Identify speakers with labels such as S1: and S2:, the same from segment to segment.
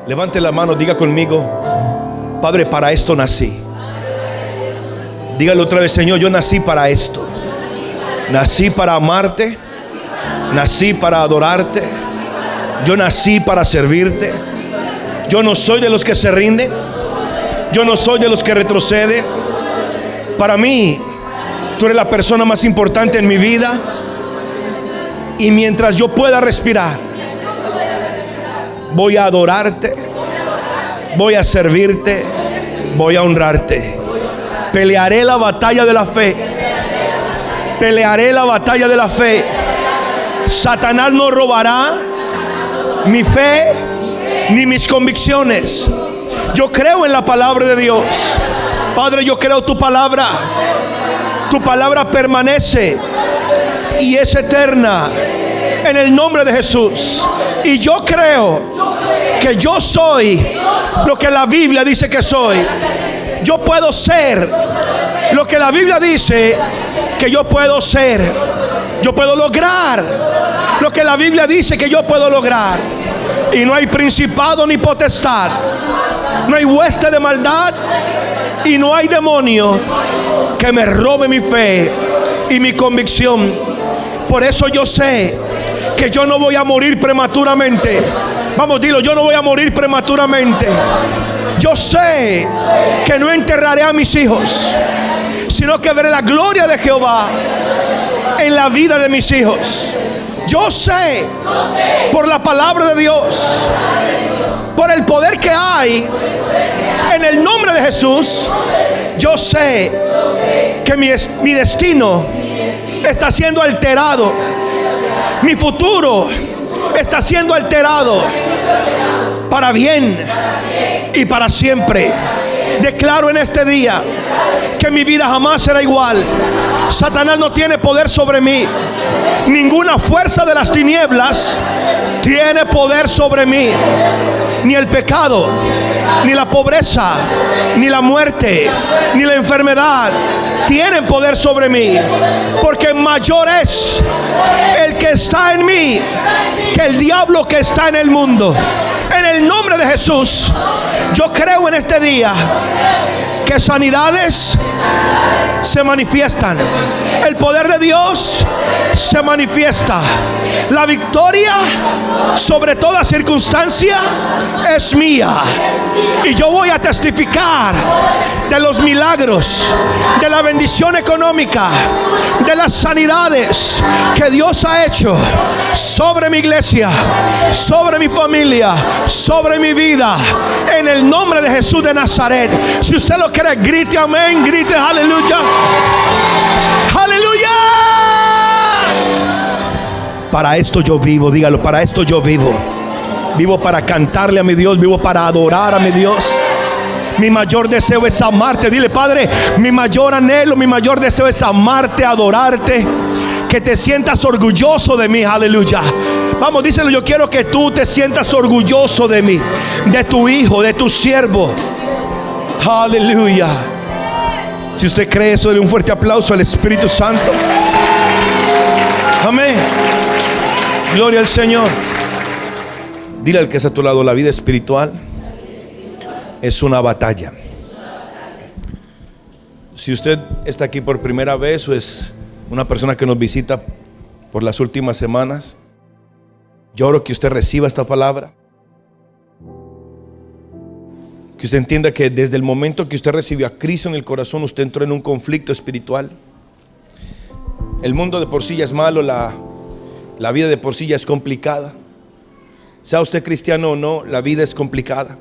S1: Levante la mano, diga conmigo: Padre, para esto nací. Dígalo otra vez: Señor, yo nací para esto. Nací para amarte. Nací para adorarte. Yo nací para servirte. Yo no soy de los que se rinden. Yo no soy de los que retroceden. Para mí, tú eres la persona más importante en mi vida. Y mientras yo pueda respirar, voy a adorarte, voy a servirte, voy a honrarte. Pelearé la batalla de la fe. Pelearé la batalla de la fe. Satanás no robará mi fe ni mis convicciones. Yo creo en la palabra de Dios. Padre, yo creo tu palabra. Tu palabra permanece y es eterna, en el nombre de Jesús. Y yo creo que yo soy lo que la Biblia dice que soy. Yo puedo ser lo que la Biblia dice que yo puedo ser. Yo puedo lograr lo que la Biblia dice que yo puedo lograr. Y no hay principado ni potestad, no hay hueste de maldad y no hay demonio que me robe mi fe y mi convicción. Por eso yo sé que yo no voy a morir prematuramente. Vamos, dilo: yo no voy a morir prematuramente. Yo sé que no enterraré a mis hijos, sino que veré la gloria de Jehová en la vida de mis hijos. Yo sé, por la palabra de Dios, por el poder que hay en el nombre de Jesús, yo sé que mi destino está siendo alterado. Mi futuro está siendo alterado para bien y para siempre. Declaro en este día que mi vida jamás será igual. Satanás no tiene poder sobre mí. Ninguna fuerza de las tinieblas tiene poder sobre mí. Ni el pecado, ni la pobreza, ni la muerte, ni la enfermedad tienen poder sobre mí. Porque mayor es el que está en mí que el diablo que está en el mundo. En el nombre de Jesús, yo creo en este día que sanidades se manifiestan. El poder de Dios se manifiesta. La victoria sobre toda circunstancia es mía. Y yo voy a testificar de los milagros, de la bendición económica, de las sanidades que Dios ha hecho sobre mi iglesia, sobre mi familia, sobre mi vida, en el nombre de Jesús de Nazaret. Si usted lo cree, grite amén, grite aleluya. Aleluya. Para esto yo vivo, dígalo: para esto yo vivo. Vivo para cantarle a mi Dios, vivo para adorar a mi Dios. Mi mayor deseo es amarte. Dile: Padre, mi mayor anhelo, mi mayor deseo es amarte, adorarte, que te sientas orgulloso de mí. Aleluya. Vamos, díselo: yo quiero que tú te sientas orgulloso de mí, de tu hijo, de tu siervo. Aleluya. Si usted cree eso, dele un fuerte aplauso al Espíritu Santo. Amén. Gloria al Señor. Dile al que está a tu lado: la vida espiritual es una batalla. Si usted está aquí por primera vez o es una persona que nos visita por las últimas semanas, yo oro que usted reciba esta palabra. Que usted entienda que desde el momento que usted recibió a Cristo en el corazón, usted entró en un conflicto espiritual. El mundo de por sí ya es malo, la vida de por sí ya es complicada. Sea usted cristiano o no, la vida es complicada.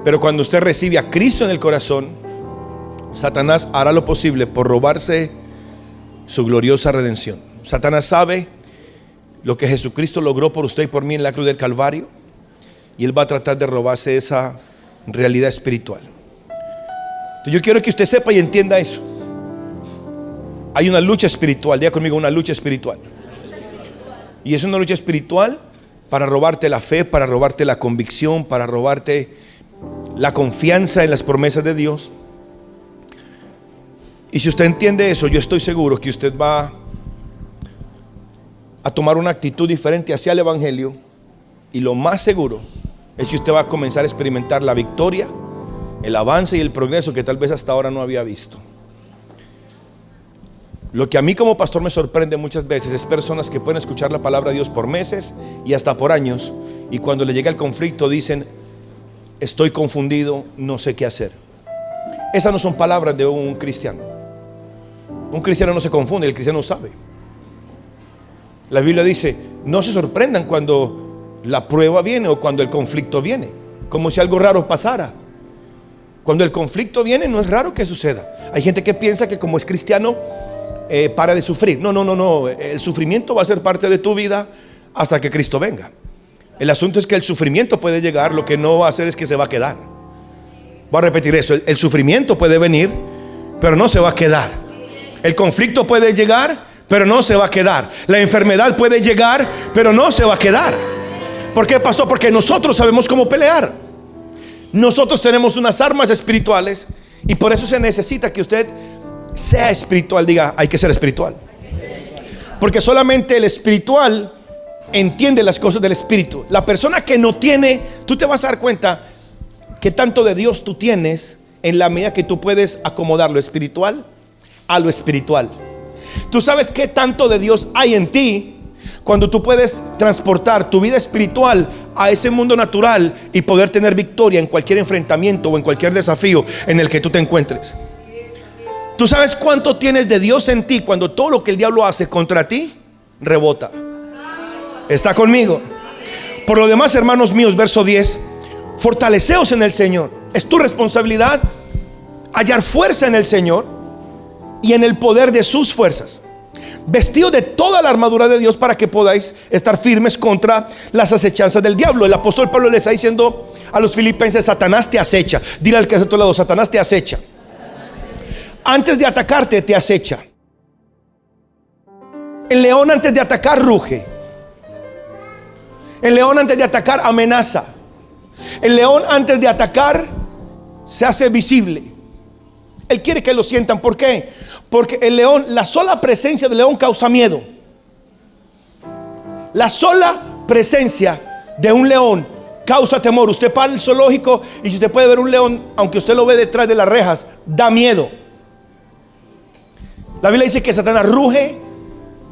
S1: Pero cuando usted recibe a Cristo en el corazón, Satanás hará lo posible por robarse su gloriosa redención. Satanás sabe lo que Jesucristo logró por usted y por mí en la cruz del Calvario, y él va a tratar de robarse esa realidad espiritual. Entonces yo quiero que usted sepa y entienda eso. Hay una lucha espiritual. Diga conmigo: una lucha espiritual. Y es una lucha espiritual para robarte la fe, para robarte la convicción, para robarte la confianza en las promesas de Dios. Y si usted entiende eso, yo estoy seguro que usted va a tomar una actitud diferente hacia el Evangelio. Y lo más seguro es que usted va a comenzar a experimentar la victoria, el avance y el progreso que tal vez hasta ahora no había visto. Lo que a mí como pastor me sorprende muchas veces es personas que pueden escuchar la palabra de Dios por meses y hasta por años, y cuando le llega el conflicto dicen: estoy confundido, no sé qué hacer. Esas no son palabras de un cristiano. Un cristiano no se confunde, el cristiano sabe. La Biblia dice: no se sorprendan cuando la prueba viene o cuando el conflicto viene, como si algo raro pasara. Cuando el conflicto viene, no es raro que suceda. Hay gente que piensa que como es cristiano para de sufrir. No. El sufrimiento va a ser parte de tu vida hasta que Cristo venga. El asunto es que el sufrimiento puede llegar, lo que no va a hacer es que se va a quedar. Voy a repetir eso: el sufrimiento puede venir, pero no se va a quedar. El conflicto puede llegar, pero no se va a quedar. La enfermedad puede llegar, pero no se va a quedar. ¿Por qué, pastor? Porque nosotros sabemos cómo pelear. Nosotros tenemos unas armas espirituales, y por eso se necesita que usted sea espiritual. Diga: hay que ser espiritual. Porque solamente el espiritual entiende las cosas del espíritu. La persona que no tiene, tú te vas a dar cuenta que tanto de Dios tú tienes en la medida que tú puedes acomodar lo espiritual a lo espiritual. Tú sabes qué tanto de Dios hay en ti cuando tú puedes transportar tu vida espiritual a ese mundo natural y poder tener victoria en cualquier enfrentamiento o en cualquier desafío en el que tú te encuentres. Tú sabes cuánto tienes de Dios en ti cuando todo lo que el diablo hace contra ti rebota. ¿Está conmigo? Por lo demás, hermanos míos, verso 10: fortaleceos en el Señor. Es tu responsabilidad hallar fuerza en el Señor y en el poder de sus fuerzas, vestidos de toda la armadura de Dios para que podáis estar firmes contra las acechanzas del diablo. El apóstol Pablo le está diciendo a los filipenses: Satanás te acecha. Dile al que está a tu lado: Satanás te acecha. Antes de atacarte te acecha. El león antes de atacar ruge. El león antes de atacar amenaza. El león antes de atacar se hace visible. Él quiere que lo sientan. ¿Por qué? Porque el león, la sola presencia del león causa miedo. La sola presencia de un león causa temor. Usted para el zoológico y si usted puede ver un león, aunque usted lo ve detrás de las rejas, da miedo. La Biblia dice que Satanás ruge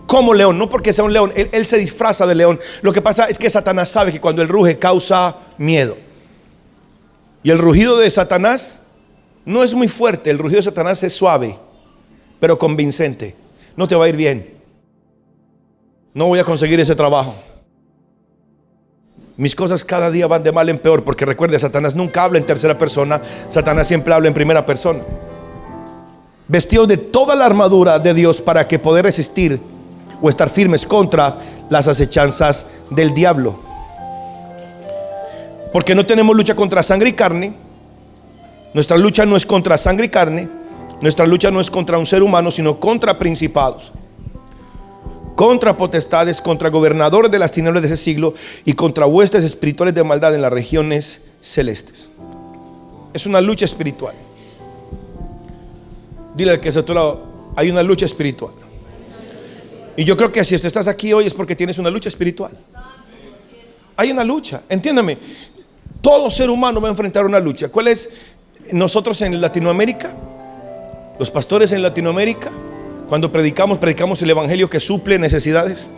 S1: como león, no porque sea un león, él se disfraza de león. Lo que pasa es que Satanás sabe que cuando él ruge causa miedo. Y el rugido de Satanás no es muy fuerte. El rugido de Satanás es suave, pero convincente. No te va a ir bien. No voy a conseguir ese trabajo. Mis cosas cada día van de mal en peor. Porque recuerde, Satanás nunca habla en tercera persona. Satanás siempre habla en primera persona. Vestidos de toda la armadura de Dios para que poder resistir o estar firmes contra las acechanzas del diablo. Porque no tenemos lucha contra sangre y carne. Nuestra lucha no es contra sangre y carne. Nuestra lucha no es contra un ser humano, sino contra principados, contra potestades, contra gobernadores de las tinieblas de ese siglo y contra huestes espirituales de maldad en las regiones celestes. Es una lucha espiritual. Dile al que está a tu lado: hay una lucha espiritual. Y yo creo que si usted estás aquí hoy es porque tienes una lucha espiritual. Hay una lucha, entiéndame. Todo ser humano va a enfrentar una lucha. ¿Cuál es? Nosotros en Latinoamérica, los pastores en Latinoamérica, cuando predicamos el evangelio que suple necesidades,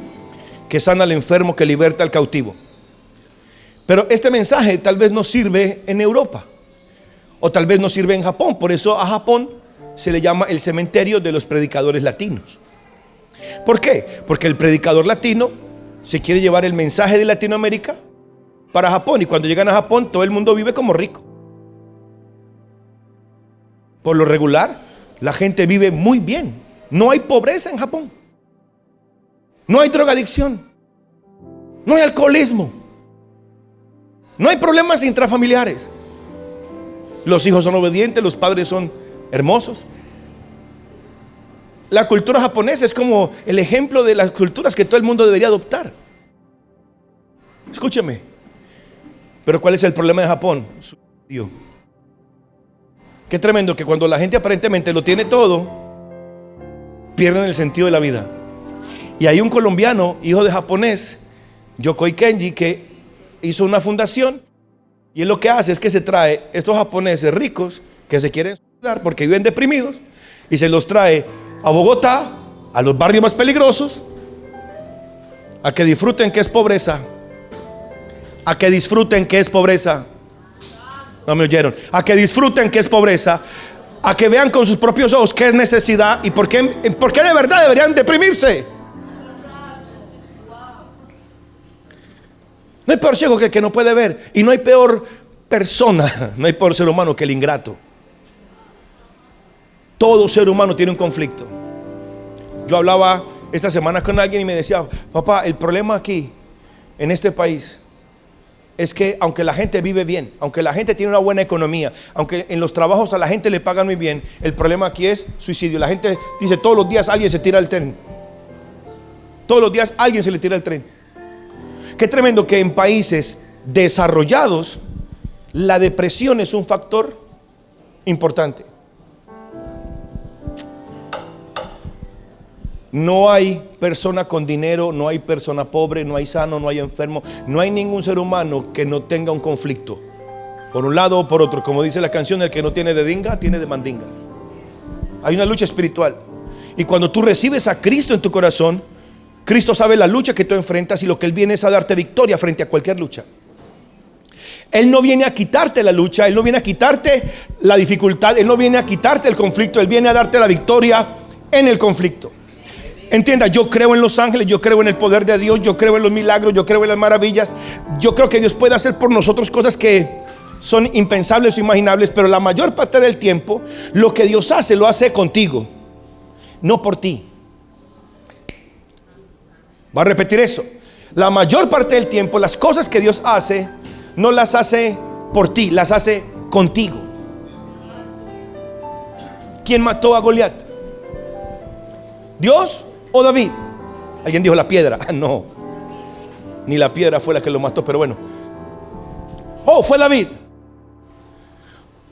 S1: que sana al enfermo, que liberta al cautivo. Pero este mensaje tal vez no sirve en Europa, o tal vez no sirve en Japón. Por eso a Japón se le llama el cementerio de los predicadores latinos. ¿Por qué? Porque el predicador latino se quiere llevar el mensaje de Latinoamérica para Japón, y cuando llegan a Japón todo el mundo vive como rico. Por lo regular, la gente vive muy bien. No hay pobreza en Japón. No hay drogadicción. No hay alcoholismo. No hay problemas intrafamiliares. Los hijos son obedientes, los padres son hermosos. La cultura japonesa es como el ejemplo de las culturas que todo el mundo debería adoptar. Escúcheme. Pero ¿cuál es el problema de Japón? Su Dios. Qué tremendo que cuando la gente aparentemente lo tiene todo, pierden el sentido de la vida. Y hay un colombiano, hijo de japonés, Yokoi Kenji, que hizo una fundación Y él lo que hace es que se trae estos japoneses ricos que se quieren suicidar porque viven deprimidos, y se los trae a Bogotá, a los barrios más peligrosos, a que disfruten que es pobreza. A que disfruten que es pobreza. No me oyeron. A que disfruten que es pobreza. A que vean con sus propios ojos qué es necesidad y por qué de verdad deberían deprimirse. No hay peor ciego que el que no puede ver. Y no hay peor persona, no hay peor ser humano que el ingrato. Todo ser humano tiene un conflicto. Yo hablaba esta semana con alguien y me decía: papá, el problema aquí en este país es que aunque la gente vive bien, aunque la gente tiene una buena economía, aunque en los trabajos a la gente le pagan muy bien, el problema aquí es suicidio. La gente dice: todos los días alguien se tira del tren. Todos los días alguien se le tira el tren. Qué tremendo que en países desarrollados la depresión es un factor importante. No hay persona con dinero, no hay persona pobre, no hay sano, no hay enfermo, no hay ningún ser humano que no tenga un conflicto, por un lado o por otro. Como dice la canción, el que no tiene de dinga, tiene de mandinga. Hay una lucha espiritual. Y cuando tú recibes a Cristo en tu corazón, Cristo sabe la lucha que tú enfrentas, y lo que Él viene es a darte victoria frente a cualquier lucha. Él no viene a quitarte la lucha, Él no viene a quitarte la dificultad, Él no viene a quitarte el conflicto, Él viene a darte la victoria en el conflicto. Entienda, yo creo en los ángeles, yo creo en el poder de Dios, yo creo en los milagros, yo creo en las maravillas. Yo creo que Dios puede hacer por nosotros cosas que son impensables o imaginables, pero la mayor parte del tiempo lo que Dios hace, lo hace contigo, no por ti. Va a repetir eso. La mayor parte del tiempo las cosas que Dios hace no las hace por ti, las hace contigo. ¿Quién mató a Goliat? ¿Dios o David? Alguien dijo la piedra. No, ni la piedra fue la que lo mató, pero bueno. Oh, fue David.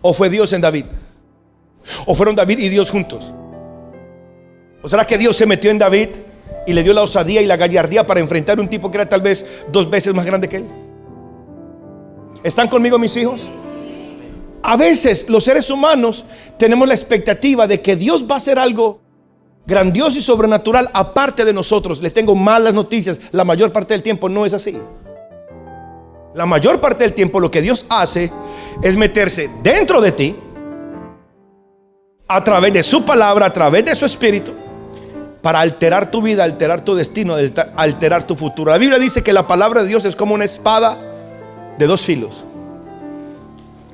S1: ¿O fue Dios en David? ¿O fueron David y Dios juntos? ¿O será que Dios se metió en David y le dio la osadía y la gallardía para enfrentar a un tipo que era tal vez 2 veces más grande que él? ¿Están conmigo, mis hijos? A veces los seres humanos tenemos la expectativa de que Dios va a hacer algo grandioso y sobrenatural aparte de nosotros. Les tengo malas noticias. La mayor parte del tiempo no es así. La mayor parte del tiempo lo que Dios hace es meterse dentro de ti, a través de su palabra, a través de su espíritu, para alterar tu vida, alterar tu destino, alterar tu futuro. La Biblia dice que la palabra de Dios es como una espada de 2 filos.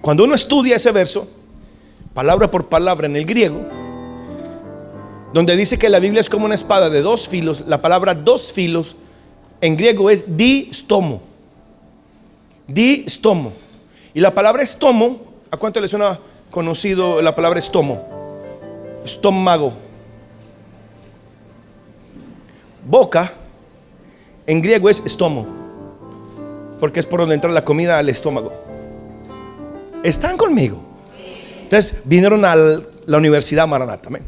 S1: Cuando uno estudia ese verso, palabra por palabra en el griego, donde dice que la Biblia es como una espada de 2 filos, la palabra 2 filos en griego es distomo. Distomo. Y la palabra estomo, ¿a cuánto le suena conocido la palabra estomo? Estómago. Boca en griego es estomo, porque es por donde entra la comida al estómago. ¿Están conmigo? Entonces vinieron a la Universidad Maranatha. Amén.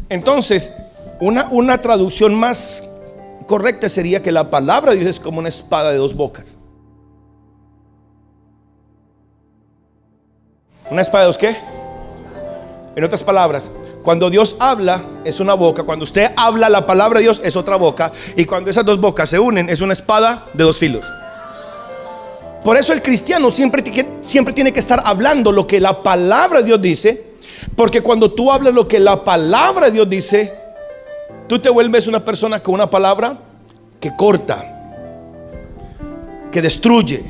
S1: Entonces una traducción más correcta sería que la palabra de Dios es como una espada de 2 bocas. ¿Una espada de 2 qué? En otras palabras, cuando Dios habla es una boca, cuando usted habla la palabra de Dios es otra boca, y cuando esas 2 bocas se unen es una espada de 2 filos. Por eso el cristiano siempre tiene que estar hablando lo que la palabra de Dios dice, porque cuando tú hablas lo que la palabra de Dios dice, tú te vuelves una persona con una palabra que corta, que destruye,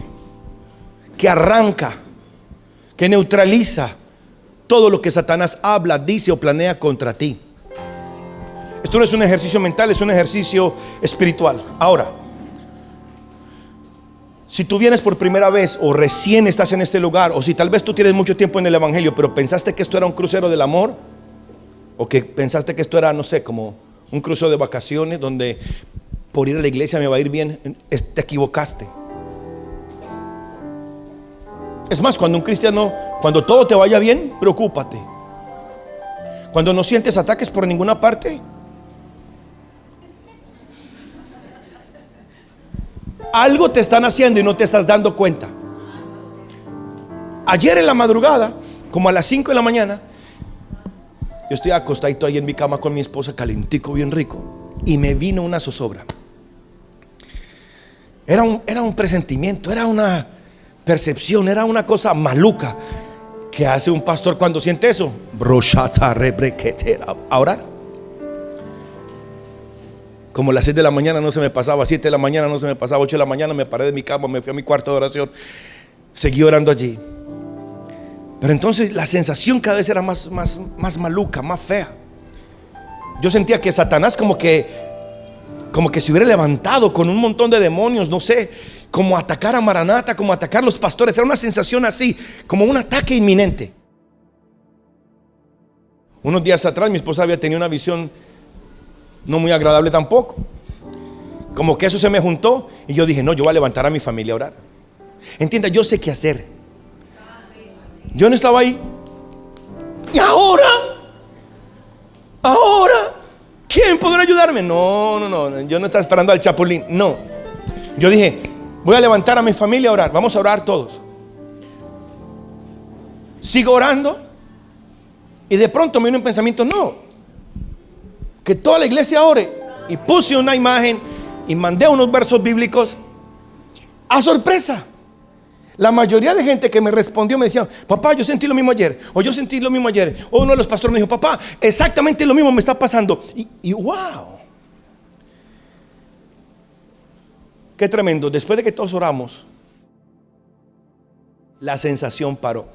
S1: que arranca, que neutraliza todo lo que Satanás habla, dice o planea contra ti. Esto no es un ejercicio mental, es un ejercicio espiritual. Ahora, si tú vienes por primera vez o recién estás en este lugar, o si tal vez tú tienes mucho tiempo en el evangelio, pero pensaste que esto era un crucero del amor, o que pensaste que esto era, no sé, como un crucero de vacaciones donde por ir a la iglesia me va a ir bien, te equivocaste. Es más, cuando un cristiano, cuando todo te vaya bien, preocúpate. Cuando no sientes ataques por ninguna parte, algo te están haciendo y no te estás dando cuenta. Ayer en la madrugada, como a las 5 de la mañana, yo estoy acostadito ahí en mi cama con mi esposa, calentico, bien rico, y me vino una zozobra. Era un presentimiento, era una percepción, era una cosa maluca. ¿Qué hace un pastor cuando siente eso? A orar. Como a las 6 de la mañana no se me pasaba, 7 de la mañana no se me pasaba, 8 de la mañana me paré de mi cama, me fui a mi cuarto de oración, seguí orando allí. Pero entonces la sensación cada vez era más maluca, más fea. Yo sentía que Satanás como que se hubiera levantado con un montón de demonios, no sé, como atacar a Maranata, como atacar a los pastores. Era una sensación así, como un ataque inminente. Unos días atrás mi esposa había tenido una visión no muy agradable tampoco. Como que eso se me juntó y yo dije, no, yo voy a levantar a mi familia a orar. Entienda, yo sé qué hacer. Yo no estaba ahí. Y ahora, ¿quién podrá ayudarme? No, yo no estaba esperando al chapulín. No, yo dije, voy a levantar a mi familia a orar. Vamos a orar todos. Sigo orando y de pronto me vino un pensamiento, no, que toda la iglesia ore. Y puse una imagen y mandé unos versos bíblicos. A sorpresa, la mayoría de gente que me respondió me decía, papá, yo sentí lo mismo ayer, o yo sentí lo mismo ayer. O uno de los pastores me dijo, papá, exactamente lo mismo me está pasando. Y wow, qué tremendo. Después de que todos oramos, la sensación paró.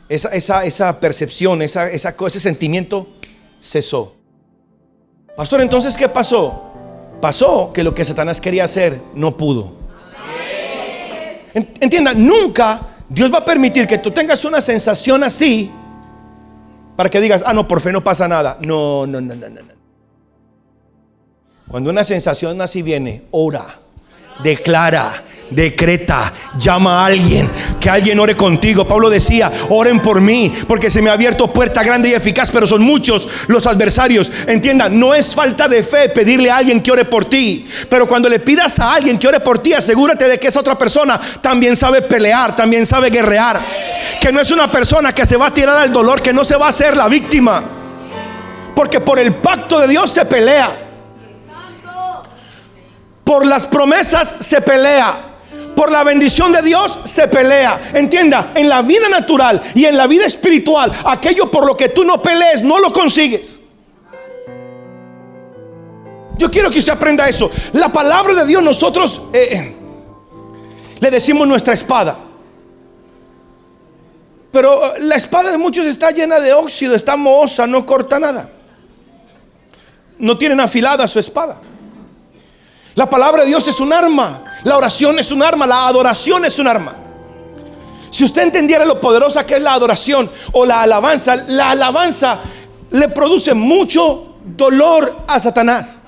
S1: Esa percepción, ese sentimiento cesó. Pastor, entonces ¿qué pasó? Pasó que lo que Satanás quería hacer no pudo. Entienda, nunca Dios va a permitir que tú tengas una sensación así para que digas, no, por fe no pasa nada. No. Cuando una sensación así viene, ora, declara, decreta, llama a alguien, que alguien ore contigo. Pablo decía, oren por mí, porque se me ha abierto puerta grande y eficaz, pero son muchos los adversarios. Entienda, no es falta de fe pedirle a alguien que ore por ti, pero cuando le pidas a alguien que ore por ti, asegúrate de que esa otra persona también sabe pelear, también sabe guerrear, que no es una persona que se va a tirar al dolor, que no se va a hacer la víctima, porque por el pacto de Dios se pelea, por las promesas se pelea, por la bendición de Dios se pelea. Entienda, en la vida natural y en la vida espiritual, aquello por lo que tú no pelees, no lo consigues. Yo quiero que usted aprenda eso. La palabra de Dios, nosotros le decimos nuestra espada, pero la espada de muchos está llena de óxido, está mohosa, no corta nada, no tienen afilada su espada. La palabra de Dios es un arma, la oración es un arma, la adoración es un arma. Si usted entendiera lo poderosa que es la adoración o la alabanza le produce mucho dolor a Satanás.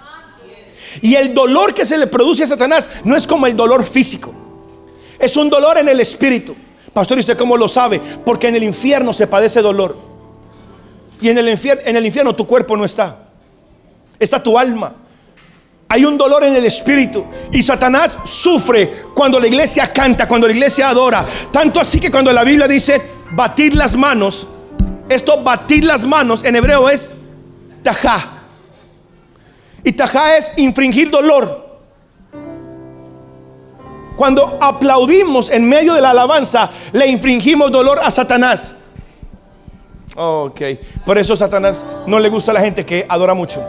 S1: Y el dolor que se le produce a Satanás no es como el dolor físico, es un dolor en el espíritu. Pastor, ¿y usted cómo lo sabe? Porque en el infierno se padece dolor. Y en el infierno tu cuerpo no está, está tu alma. Hay un dolor en el espíritu. Y Satanás sufre cuando la iglesia canta, cuando la iglesia adora. Tanto así que cuando la Biblia dice batid las manos, esto batid las manos en hebreo es tajá. Y tajá es infringir dolor. Cuando aplaudimos en medio de la alabanza, le infringimos dolor a Satanás. Ok, por eso Satanás no le gusta a la gente que adora mucho,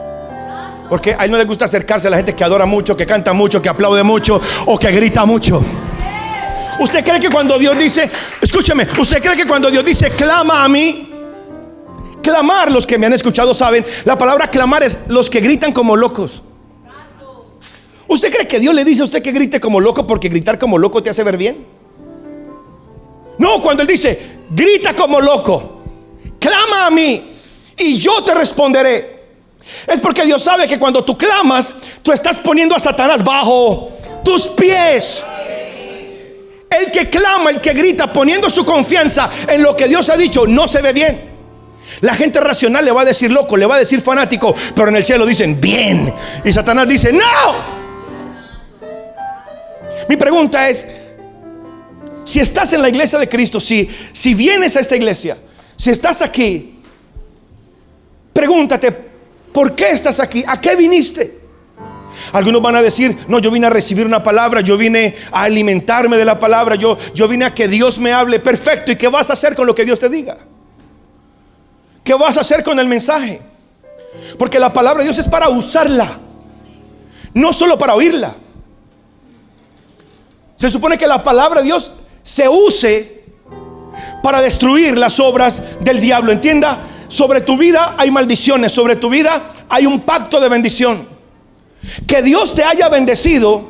S1: porque a él no le gusta acercarse a la gente que adora mucho, que canta mucho, que aplaude mucho o que grita mucho. ¿Usted cree que cuando Dios dice, escúcheme, usted cree que cuando Dios dice clama a mí? Clamar, los que me han escuchado saben, la palabra clamar es los que gritan como locos. ¿Usted cree que Dios le dice a usted que grite como loco porque gritar como loco te hace ver bien? No, cuando Él dice grita como loco, clama a mí y yo te responderé, es porque Dios sabe que cuando tú clamas, tú estás poniendo a Satanás bajo tus pies. El que clama, el que grita poniendo su confianza en lo que Dios ha dicho, no se ve bien. La gente racional le va a decir loco, le va a decir fanático, pero en el cielo dicen bien. Y Satanás dice no. Mi pregunta es, Si estás en la iglesia de Cristo, si vienes a esta iglesia, si estás aquí, pregúntate, ¿por qué estás aquí? ¿A qué viniste? Algunos van a decir, no, yo vine a recibir una palabra, yo vine a alimentarme de la palabra, yo vine a que Dios me hable. Perfecto. ¿Y qué vas a hacer con lo que Dios te diga? ¿Qué vas a hacer con el mensaje? Porque la palabra de Dios es para usarla, no solo para oírla. Se supone que la palabra de Dios se use para destruir las obras del diablo. Entienda, sobre tu vida hay maldiciones, sobre tu vida hay un pacto de bendición. Que Dios te haya bendecido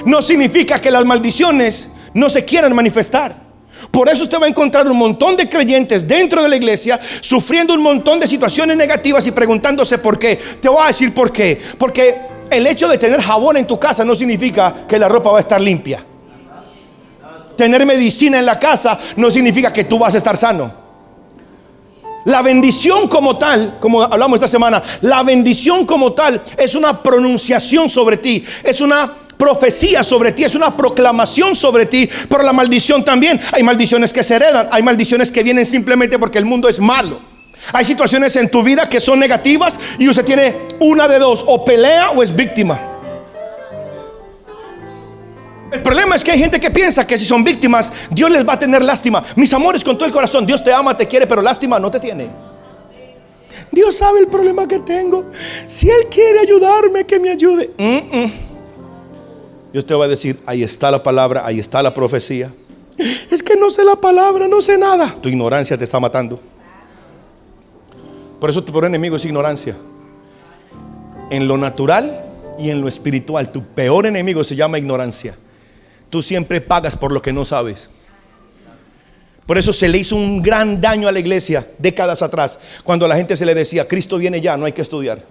S1: no significa que las maldiciones no se quieran manifestar. Por eso usted va a encontrar un montón de creyentes dentro de la iglesia sufriendo un montón de situaciones negativas y preguntándose por qué. Te voy a decir por qué. Porque el hecho de tener jabón en tu casa no significa que la ropa va a estar limpia. Tener medicina en la casa no significa que tú vas a estar sano. La bendición como tal, como hablamos esta semana, la bendición como tal es una pronunciación sobre ti, es una profecía sobre ti, es una proclamación sobre ti. Pero la maldición también, hay maldiciones que se heredan, hay maldiciones que vienen simplemente porque el mundo es malo. Hay situaciones en tu vida que son negativas y usted tiene una de dos: o pelea o es víctima. El problema es que hay gente que piensa que si son víctimas, Dios les va a tener lástima. Mis amores, con todo el corazón, Dios te ama, te quiere, pero lástima no te tiene. Dios sabe el problema que tengo. Si Él quiere ayudarme, que me ayude. Dios te va a decir, ahí está la palabra, ahí está la profecía. Es que no sé la palabra, no sé nada. Tu ignorancia te está matando. Por eso tu peor enemigo es ignorancia. En lo natural y en lo espiritual, tu peor enemigo se llama ignorancia. Tú siempre pagas por lo que no sabes. Por eso se le hizo un gran daño a la iglesia décadas atrás, cuando a la gente se le decía, Cristo viene ya, no hay que estudiar.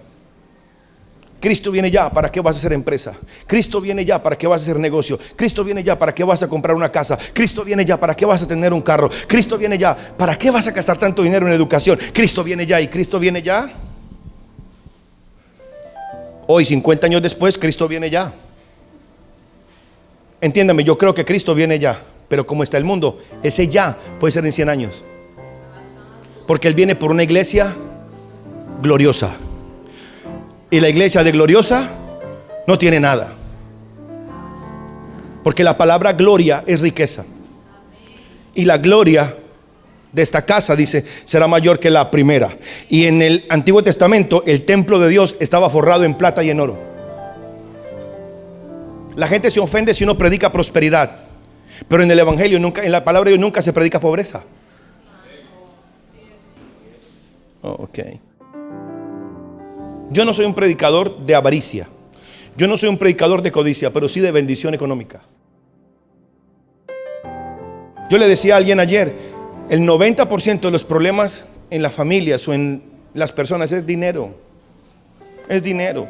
S1: Cristo viene ya, ¿para qué vas a hacer empresa? Cristo viene ya, ¿para qué vas a hacer negocio? Cristo viene ya, ¿para qué vas a comprar una casa? Cristo viene ya, ¿para qué vas a tener un carro? Cristo viene ya, ¿para qué vas a gastar tanto dinero en educación? Cristo viene ya, y Cristo viene ya. Hoy, 50 años después, Cristo viene ya. Entiéndame, yo creo que Cristo viene ya, pero como está el mundo, ese ya puede ser en 100 años. Porque Él viene por una iglesia gloriosa. Y la iglesia de gloriosa no tiene nada. Porque la palabra gloria es riqueza. Y la gloria de esta casa, dice, será mayor que la primera. Y en el Antiguo Testamento el templo de Dios estaba forrado en plata y en oro. La gente se ofende si uno predica prosperidad, pero en el evangelio nunca, en la palabra de Dios nunca se predica pobreza. Ok. Yo no soy un predicador de avaricia. Yo no soy un predicador de codicia, pero sí de bendición económica. Yo le decía a alguien ayer, el 90% de los problemas en las familias o en las personas es dinero. Es dinero.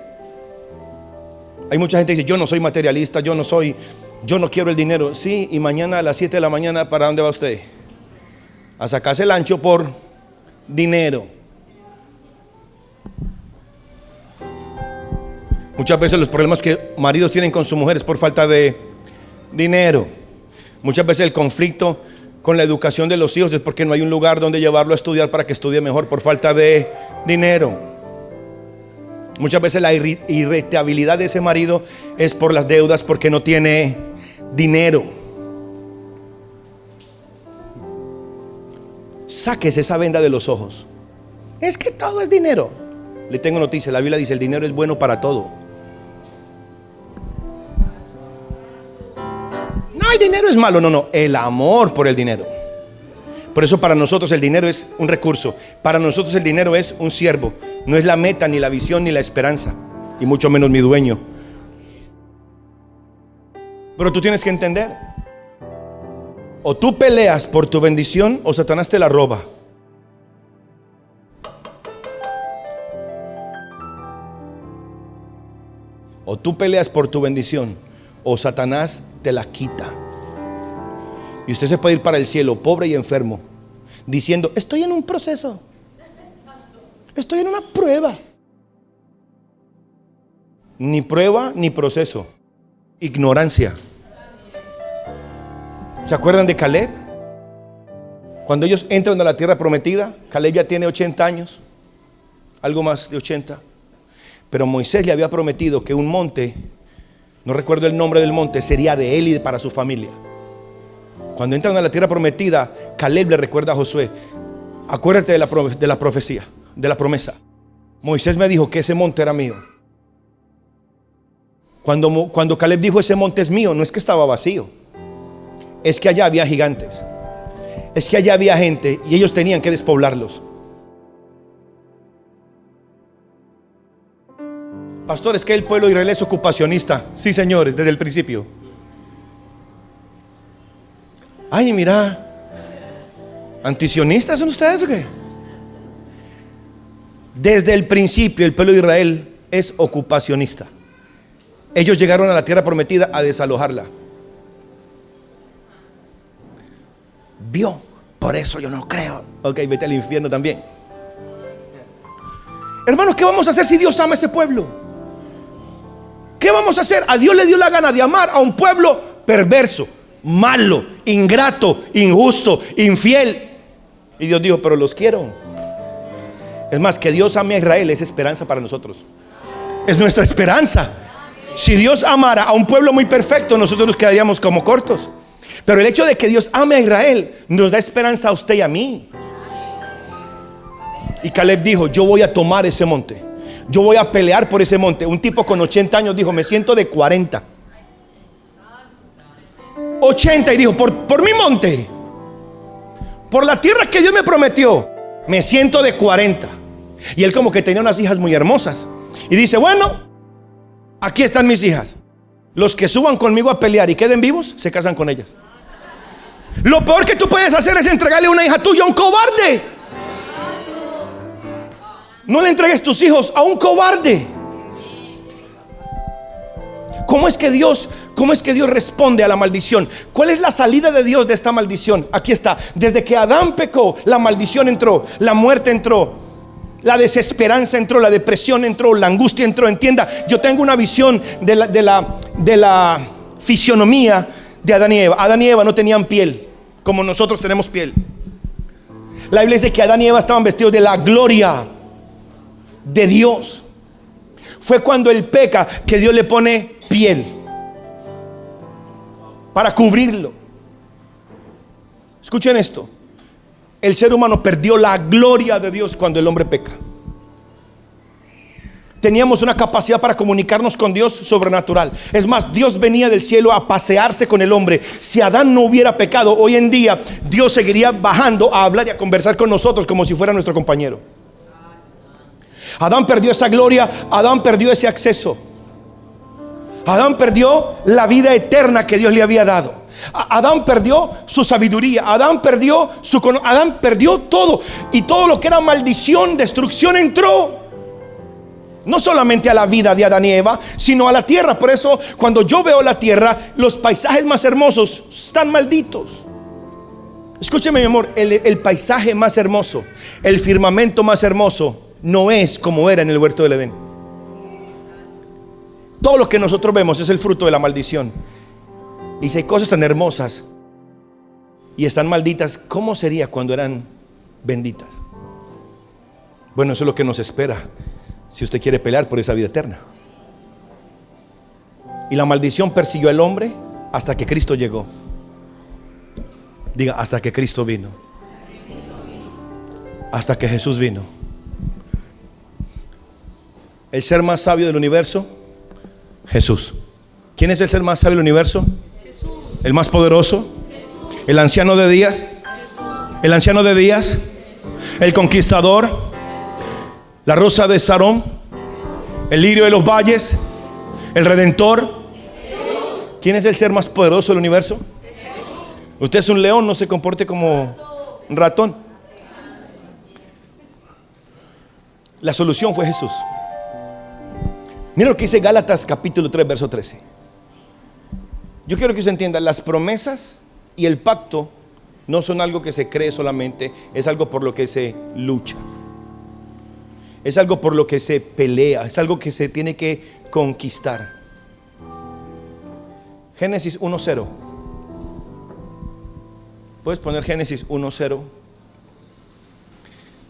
S1: Hay mucha gente que dice, yo no soy materialista, yo no quiero el dinero. Sí, y mañana a las 7 de la mañana, ¿para dónde va usted? A sacarse el ancho por dinero. Muchas veces los problemas que maridos tienen con su mujer es por falta de dinero. Muchas veces el conflicto con la educación de los hijos es porque no hay un lugar donde llevarlo a estudiar para que estudie mejor por falta de dinero. Muchas veces la irritabilidad de ese marido es por las deudas, porque no tiene dinero. Sáquese esa venda de los ojos. Es que todo es dinero. Le tengo noticia, la Biblia dice, el dinero es bueno para todo. No, el dinero es malo. No, el amor por el dinero. Por eso para nosotros el dinero es un recurso. Para nosotros el dinero es un siervo. No es la meta, ni la visión, ni la esperanza, y mucho menos mi dueño. Pero tú tienes que entender, o tú peleas por tu bendición o Satanás te la roba. O tú peleas por tu bendición o Satanás te la quita. Y usted se puede ir para el cielo pobre y enfermo, diciendo, estoy en un proceso, estoy en una prueba. Ni prueba ni proceso. Ignorancia. ¿Se acuerdan de Caleb? Cuando ellos entran a la tierra prometida, Caleb ya tiene 80 años, algo más de 80. Pero Moisés le había prometido que un monte, no recuerdo el nombre del monte, sería de él y para su familia. Cuando entran a la tierra prometida, Caleb le recuerda a Josué: acuérdate de la profecía, de la promesa. Moisés me dijo que ese monte era mío. Cuando Caleb dijo ese monte es mío, no es que estaba vacío, es que allá había gigantes, es que allá había gente y ellos tenían que despoblarlos. Pastor, es que el pueblo israelí es ocupacionista. Sí, señores, desde el principio. Ay, mira, ¿antisionistas son ustedes o qué? Desde el principio el pueblo de Israel es ocupacionista. Ellos llegaron a la tierra prometida a desalojarla. Vio, por eso yo no creo. Ok, vete al infierno también. Hermanos, ¿qué vamos a hacer si Dios ama a ese pueblo? ¿Qué vamos a hacer? A Dios le dio la gana de amar a un pueblo perverso, malo, ingrato, injusto, infiel. Y Dios dijo, pero los quiero. Es más, que Dios ame a Israel es esperanza para nosotros. Es nuestra esperanza. Si Dios amara a un pueblo muy perfecto, nosotros nos quedaríamos como cortos. Pero el hecho de que Dios ame a Israel nos da esperanza a usted y a mí. Y Caleb dijo, yo voy a tomar ese monte, yo voy a pelear por ese monte. Un tipo con 80 años dijo, me siento de 40. 80 y dijo, por mi monte, por la tierra que Dios me prometió, me siento de 40. Y él como que tenía unas hijas muy hermosas. Y dice, bueno, aquí están mis hijas. Los que suban conmigo a pelear y queden vivos, se casan con ellas. Lo peor que tú puedes hacer es entregarle una hija tuya a un cobarde. No le entregues tus hijos a un cobarde. ¿Cómo es que Dios responde a la maldición? ¿Cuál es la salida de Dios de esta maldición? Aquí está. Desde que Adán pecó, la maldición entró, la muerte entró, la desesperanza entró, la depresión entró, la angustia entró. Entienda, yo tengo una visión de la fisionomía de Adán y Eva. Adán y Eva no tenían piel como nosotros tenemos piel. La Biblia dice que Adán y Eva estaban vestidos de la gloria de Dios. Fue cuando él peca que Dios le pone piel para cubrirlo. Escuchen esto. El ser humano perdió la gloria de Dios cuando el hombre peca. Teníamos una capacidad para comunicarnos con Dios sobrenatural. Es más, Dios venía del cielo a pasearse con el hombre. Si Adán no hubiera pecado, hoy en día Dios seguiría bajando a hablar y a conversar con nosotros como si fuera nuestro compañero. Adán perdió esa gloria, Adán perdió ese acceso. Adán perdió la vida eterna que Dios le había dado. Adán perdió su sabiduría, Adán perdió todo. Y todo lo que era maldición, destrucción entró. No solamente a la vida de Adán y Eva, sino a la tierra. Por eso cuando yo veo la tierra, los paisajes más hermosos están malditos. Escúcheme, mi amor, el paisaje más hermoso, el firmamento más hermoso no es como era en el huerto del Edén. Todo lo que nosotros vemos es el fruto de la maldición. Y si hay cosas tan hermosas y están malditas, ¿cómo sería cuando eran benditas? Bueno, eso es lo que nos espera si usted quiere pelear por esa vida eterna. Y la maldición persiguió al hombre hasta que Cristo llegó. Diga, hasta que Cristo vino. Hasta que Jesús vino. El ser más sabio del universo, Jesús. ¿Quién es el ser más sabio del universo? Jesús. El más poderoso. Jesús. El anciano de días. Jesús. El anciano de días. Jesús. El conquistador. La rosa de Sarón. El lirio de los valles. El redentor. Jesús. ¿Quién es el ser más poderoso del universo? Jesús. Usted es un león, no se comporte como un ratón. La solución fue Jesús. Mira lo que dice Gálatas capítulo 3 verso 13. Yo quiero que usted entienda, las promesas y el pacto no son algo que se cree solamente, es algo por lo que se lucha. Es algo por lo que se pelea, es algo que se tiene que conquistar. Génesis 1:0. ¿Puedes poner Génesis 1:0?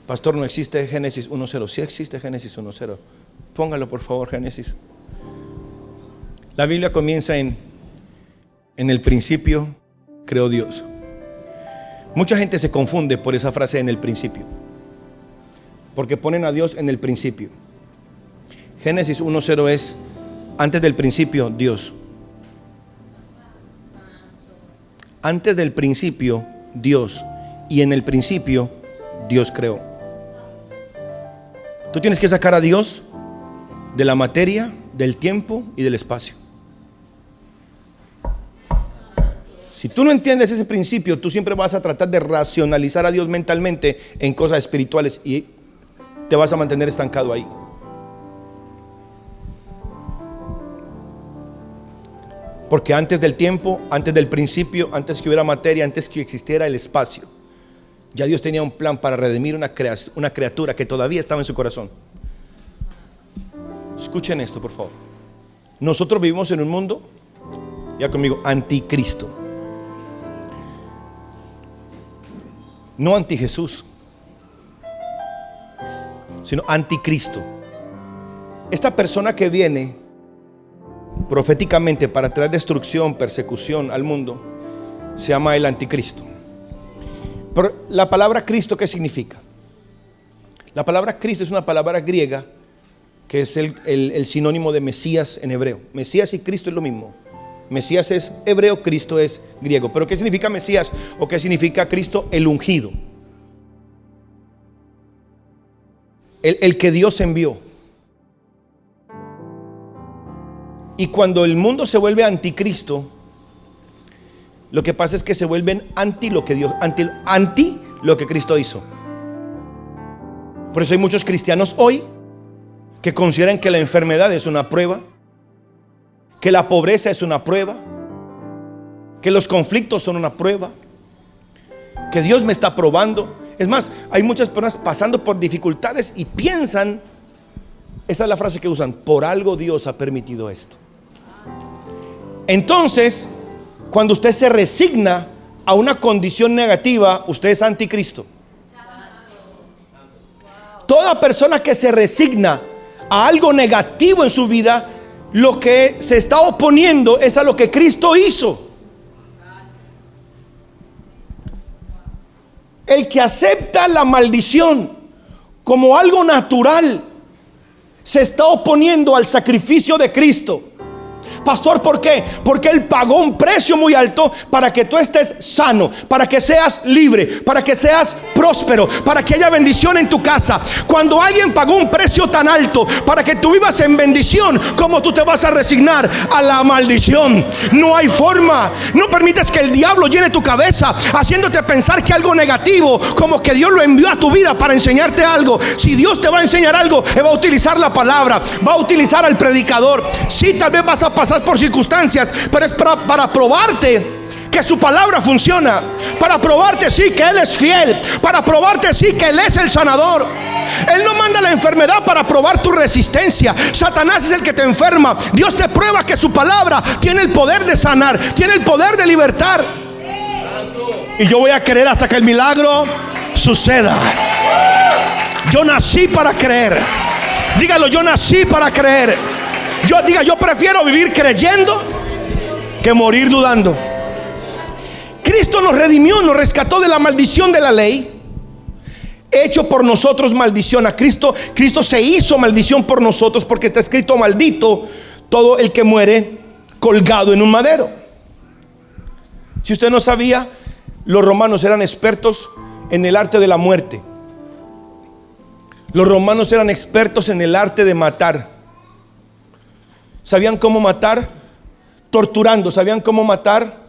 S1: Pastor, no existe Génesis 1:0. Sí existe Génesis 1:0. Póngalo por favor, Génesis. La Biblia comienza en el principio creó Dios. Mucha gente se confunde por esa frase en el principio, porque ponen a Dios en el principio. Génesis 1:0 es antes del principio Dios. Antes del principio Dios, y en el principio Dios creó. Tú tienes que sacar a Dios de la materia, del tiempo y del espacio. Si tú no entiendes ese principio, tú siempre vas a tratar de racionalizar a Dios mentalmente en cosas espirituales y te vas a mantener estancado ahí. Porque antes del tiempo, antes del principio, antes que hubiera materia, antes que existiera el espacio, ya Dios tenía un plan para redimir una criatura que todavía estaba en su corazón. Escuchen esto, por favor. Nosotros vivimos en un mundo, ya conmigo, anticristo. No anti Jesús, sino anticristo. Esta persona que viene proféticamente para traer destrucción, persecución al mundo, se llama el anticristo. Pero la palabra Cristo, ¿qué significa? La palabra Cristo es una palabra griega que es el sinónimo de Mesías en hebreo. Mesías y Cristo es lo mismo. Mesías es hebreo, Cristo es griego. Pero ¿qué significa Mesías o qué significa Cristo? El ungido, el que Dios envió. Y cuando el mundo se vuelve anticristo, lo que pasa es que se vuelven anti lo que Dios, anti lo que Cristo hizo. Por eso hay muchos cristianos hoy que consideran que la enfermedad es una prueba, que la pobreza es una prueba, que los conflictos son una prueba, que Dios me está probando. Es más, hay muchas personas pasando por dificultades y piensan, esa es la frase que usan, por algo Dios ha permitido esto. Entonces, cuando usted se resigna a una condición negativa, usted es anticristo. Toda persona que se resigna a algo negativo en su vida, lo que se está oponiendo es a lo que Cristo hizo. El que acepta la maldición como algo natural se está oponiendo al sacrificio de Cristo. Pastor, ¿por qué? Porque Él pagó un precio muy alto para que tú estés sano, para que seas libre, para que seas próspero, para que haya bendición en tu casa. Cuando alguien pagó un precio tan alto para que tú vivas en bendición, ¿cómo tú te vas a resignar a la maldición? No hay forma. No permites que el diablo llene tu cabeza haciéndote pensar que algo negativo, como que Dios lo envió a tu vida para enseñarte algo. Si Dios te va a enseñar algo, Él va a utilizar la palabra, va a utilizar al predicador. Sí, tal vez vas a pasar por circunstancias, pero es para probarte que su palabra funciona, para probarte sí que Él es fiel, para probarte sí que Él es el sanador. Él no manda la enfermedad para probar tu resistencia. Satanás es el que te enferma. Dios te prueba que su palabra tiene el poder de sanar, tiene el poder de libertar. Y yo voy a creer hasta que el milagro suceda. Yo nací para creer. Dígalo, yo nací para creer. Yo prefiero vivir creyendo que morir dudando. Cristo nos redimió, nos rescató de la maldición de la ley, hecho por nosotros maldición. A Cristo se hizo maldición por nosotros, porque está escrito: maldito todo el que muere colgado en un madero. Si usted no sabía, los romanos eran expertos en el arte de la muerte. Los romanos eran expertos en el arte de matar. Sabían cómo matar torturando, sabían cómo matar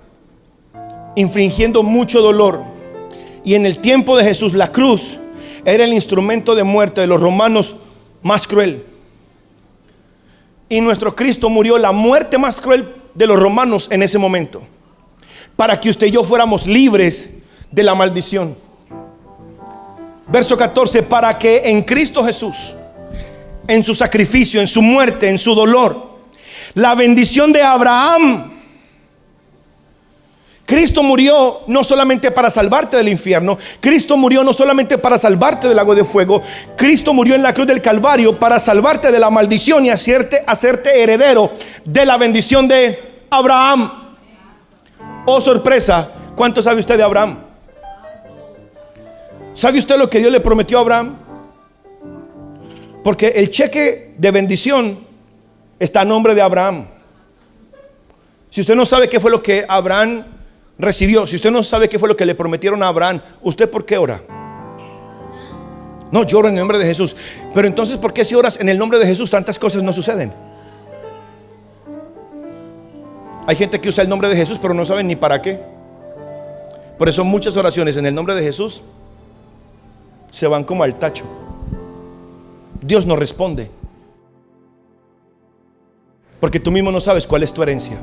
S1: infringiendo mucho dolor. Y en el tiempo de Jesús, la cruz era el instrumento de muerte de los romanos más cruel. Y nuestro Cristo murió la muerte más cruel de los romanos en ese momento, para que usted y yo fuéramos libres de la maldición. Verso 14: para que en Cristo Jesús, en su sacrificio, en su muerte, en su dolor, la bendición de Abraham Cristo murió no solamente para salvarte del infierno. Cristo murió no solamente para salvarte del lago de fuego. Cristo murió en la cruz del Calvario para salvarte de la maldición y hacerte heredero de la bendición de Abraham. Oh, sorpresa, ¿cuánto sabe usted de Abraham? ¿Sabe usted lo que Dios le prometió a Abraham? Porque el cheque de bendición está a nombre de Abraham. Si usted no sabe qué fue lo que Abraham recibió, si usted no sabe qué fue lo que le prometieron a Abraham, ¿usted por qué ora? No, yo oro en el nombre de Jesús. Pero entonces, ¿por qué si oras en el nombre de Jesús tantas cosas no suceden? Hay gente que usa el nombre de Jesús pero no saben ni para qué. Por eso muchas oraciones en el nombre de Jesús se van como al tacho. Dios no responde porque tú mismo no sabes cuál es tu herencia.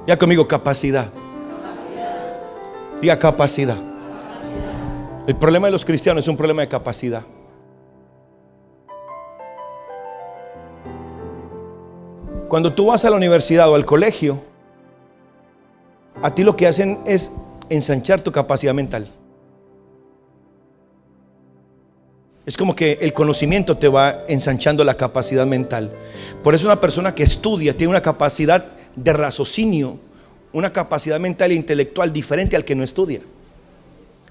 S1: Ya conmigo, capacidad. Diga capacidad. El problema de los cristianos es un problema de capacidad. Cuando tú vas a la universidad o al colegio, a ti lo que hacen es ensanchar tu capacidad mental. Es como que el conocimiento te va ensanchando la capacidad mental. Por eso una persona que estudia tiene una capacidad de raciocinio, una capacidad mental e intelectual diferente al que no estudia.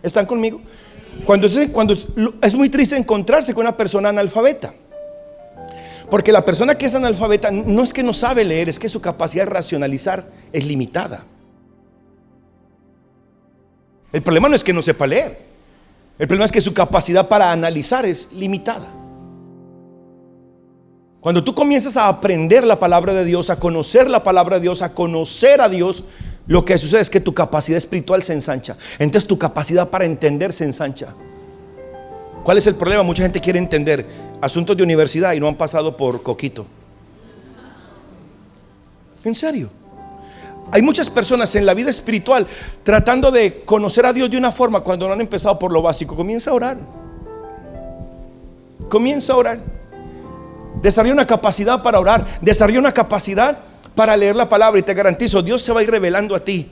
S1: ¿Están conmigo? Cuando es muy triste encontrarse con una persona analfabeta, porque la persona que es analfabeta no es que no sabe leer, es que su capacidad de racionalizar es limitada. El problema no es que no sepa leer, el problema es que su capacidad para analizar es limitada. Cuando tú comienzas a aprender la palabra de Dios, a conocer la palabra de Dios, a conocer a Dios, lo que sucede es que tu capacidad espiritual se ensancha. Entonces tu capacidad para entender se ensancha. ¿Cuál es el problema? Mucha gente quiere entender asuntos de universidad y no han pasado por coquito. En serio. Hay muchas personas en la vida espiritual tratando de conocer a Dios de una forma cuando no han empezado por lo básico. Comienza a orar. Comienza a orar. Desarrolla una capacidad para orar. Desarrolla una capacidad para leer la palabra. Y te garantizo, Dios se va a ir revelando a ti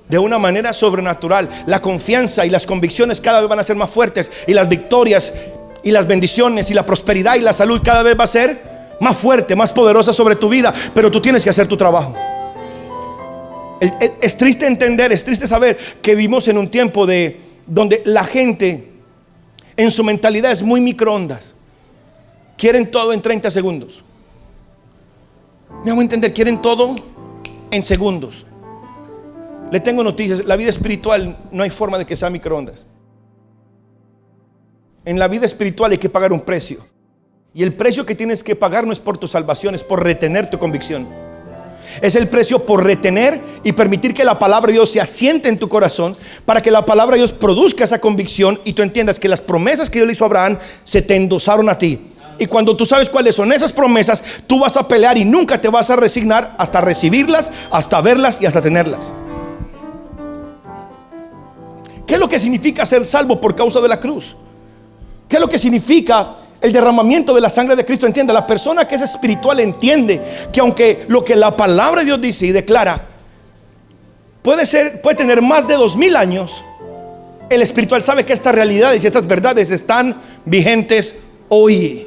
S1: de una manera sobrenatural. La confianza y las convicciones cada vez van a ser más fuertes. Y las victorias y las bendiciones y la prosperidad y la salud cada vez va a ser más fuerte, más poderosa sobre tu vida. Pero tú tienes que hacer tu trabajo. Es triste entender, es triste saber que vivimos en un tiempo donde la gente en su mentalidad es muy microondas. Quieren todo en 30 segundos. Me hago entender, quieren todo en segundos. Le tengo noticias, la vida espiritual no hay forma de que sea microondas. En la vida espiritual hay que pagar un precio. Y el precio que tienes que pagar no es por tu salvación, es por retener tu convicción. Es el precio por retener y permitir que la palabra de Dios se asiente en tu corazón, para que la palabra de Dios produzca esa convicción y tú entiendas que las promesas que Dios le hizo a Abraham se te endosaron a ti. Y cuando tú sabes cuáles son esas promesas, tú vas a pelear y nunca te vas a resignar hasta recibirlas, hasta verlas y hasta tenerlas. ¿Qué es lo que significa ser salvo por causa de la cruz? ¿Qué es lo que significa el derramamiento de la sangre de Cristo? Entiende, la persona que es espiritual entiende que aunque lo que la palabra de Dios dice y declara puede tener más de 2000 años, el espiritual sabe que estas realidades y estas verdades están vigentes hoy.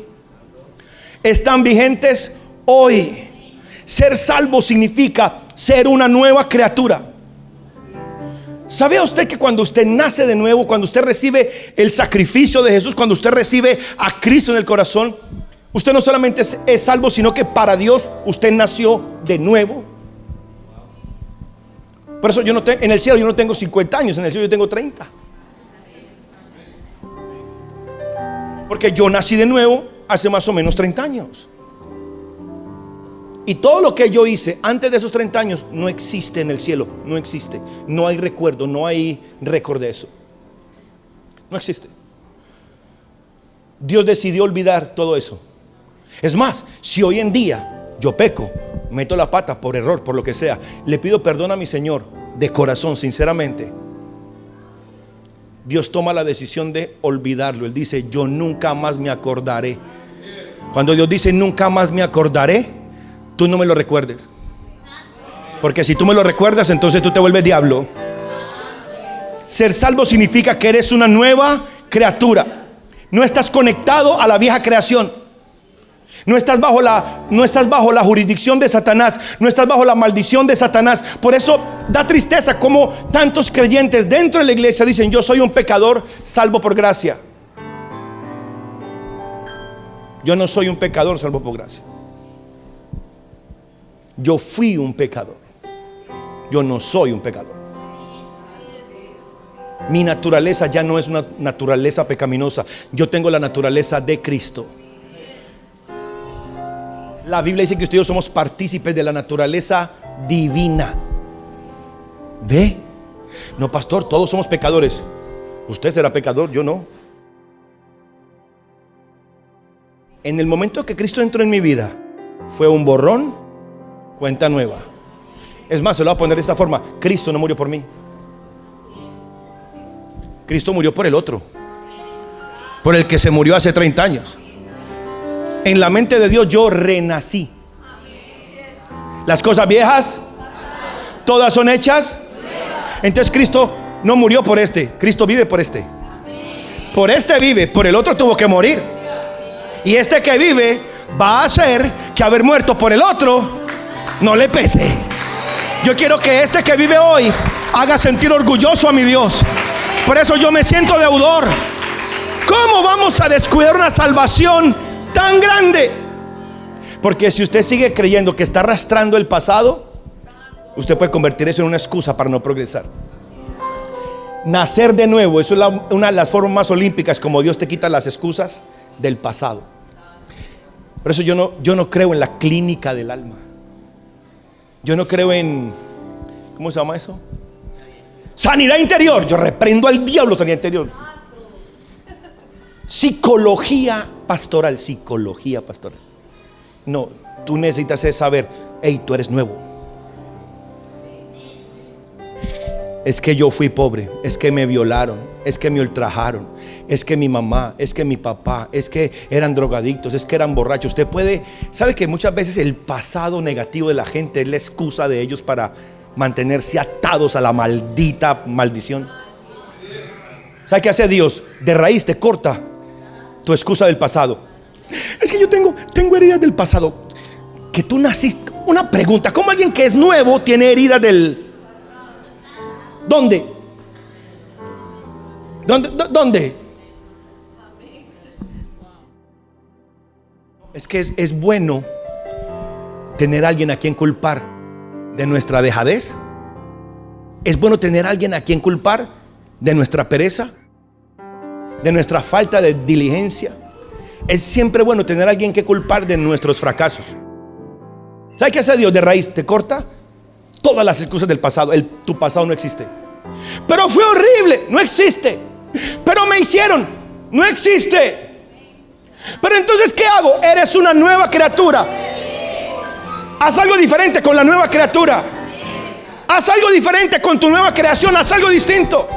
S1: Están vigentes hoy. Ser salvo significa ser una nueva criatura. ¿Sabía usted que cuando usted nace de nuevo, cuando usted recibe el sacrificio de Jesús, cuando usted recibe a Cristo en el corazón, usted no solamente es salvo, sino que para Dios usted nació de nuevo? Por eso en el cielo yo no tengo 50 años, en el cielo yo tengo 30. Porque yo nací de nuevo hace más o menos 30 años. Y todo lo que yo hice antes de esos 30 años no existe en el cielo. No existe. No hay recuerdo, no hay récord de eso. No existe. Dios decidió olvidar todo eso. Es más, si hoy en día yo peco, meto la pata por error, por lo que sea, le pido perdón a mi Señor de corazón, sinceramente, Dios toma la decisión de olvidarlo. Él dice: yo nunca más me acordaré. Cuando Dios dice nunca más me acordaré, tú no me lo recuerdes. Porque si tú me lo recuerdas, entonces tú te vuelves diablo. Ser salvo significa que eres una nueva criatura. No estás conectado a la vieja creación. No estás bajo la jurisdicción de Satanás. No estás bajo la maldición de Satanás. Por eso da tristeza como tantos creyentes dentro de la iglesia dicen: yo soy un pecador salvo por gracia. Yo no soy un pecador salvo por gracia. Yo fui un pecador. Yo no soy un pecador. Mi naturaleza ya no es una naturaleza pecaminosa. Yo tengo la naturaleza de Cristo. La Biblia dice que ustedes somos partícipes de la naturaleza divina. ¿Ve? No, pastor, todos somos pecadores. Usted será pecador, yo no. En el momento que Cristo entró en mi vida, fue un borrón, cuenta nueva. Es más, se lo voy a poner de esta forma: Cristo no murió por mí. Cristo murió por el otro, por el que se murió hace 30 años. En la mente de Dios yo renací. Las cosas viejas todas son hechas. Entonces Cristo no murió por este, Cristo vive por este. Por este vive, por el otro tuvo que morir. Y este que vive va a hacer que haber muerto por el otro no le pese. Yo quiero que este que vive hoy haga sentir orgulloso a mi Dios. Por eso yo me siento deudor. ¿Cómo vamos a descuidar una salvación tan grande? Porque si usted sigue creyendo que está arrastrando el pasado, usted puede convertir eso en una excusa para no progresar. Nacer de nuevo, eso es una de las formas más olímpicas como Dios te quita las excusas del pasado. Por eso yo no creo en la clínica del alma. Yo no creo en, ¿cómo se llama eso? Sanidad interior. Yo reprendo al diablo, sanidad interior. Psicología pastoral. No, tú necesitas saber: hey, tú eres nuevo. Es que yo fui pobre, es que me violaron, es que me ultrajaron, es que mi mamá, es que mi papá, es que eran drogadictos, es que eran borrachos. Usted sabe que muchas veces el pasado negativo de la gente es la excusa de ellos para mantenerse atados a la maldita maldición. ¿Sabe qué hace Dios? De raíz te corta tu excusa del pasado. Es que yo tengo heridas del pasado. Que tú naciste. Una pregunta: ¿cómo alguien que es nuevo tiene heridas del... ¿Dónde? ¿Dónde? Es que es bueno tener a alguien a quien culpar de nuestra dejadez. Es bueno tener a alguien a quien culpar de nuestra pereza, de nuestra falta de diligencia. Es siempre bueno tener a alguien que culpar de nuestros fracasos. ¿Sabe qué hace Dios? De raíz te corta todas las excusas del pasado. Tu pasado no existe. Pero fue horrible, no existe. Pero me hicieron, no existe. Pero entonces, ¿qué hago? Eres una nueva criatura. Haz algo diferente con la nueva criatura. Haz algo diferente con tu nueva creación. Haz algo distinto.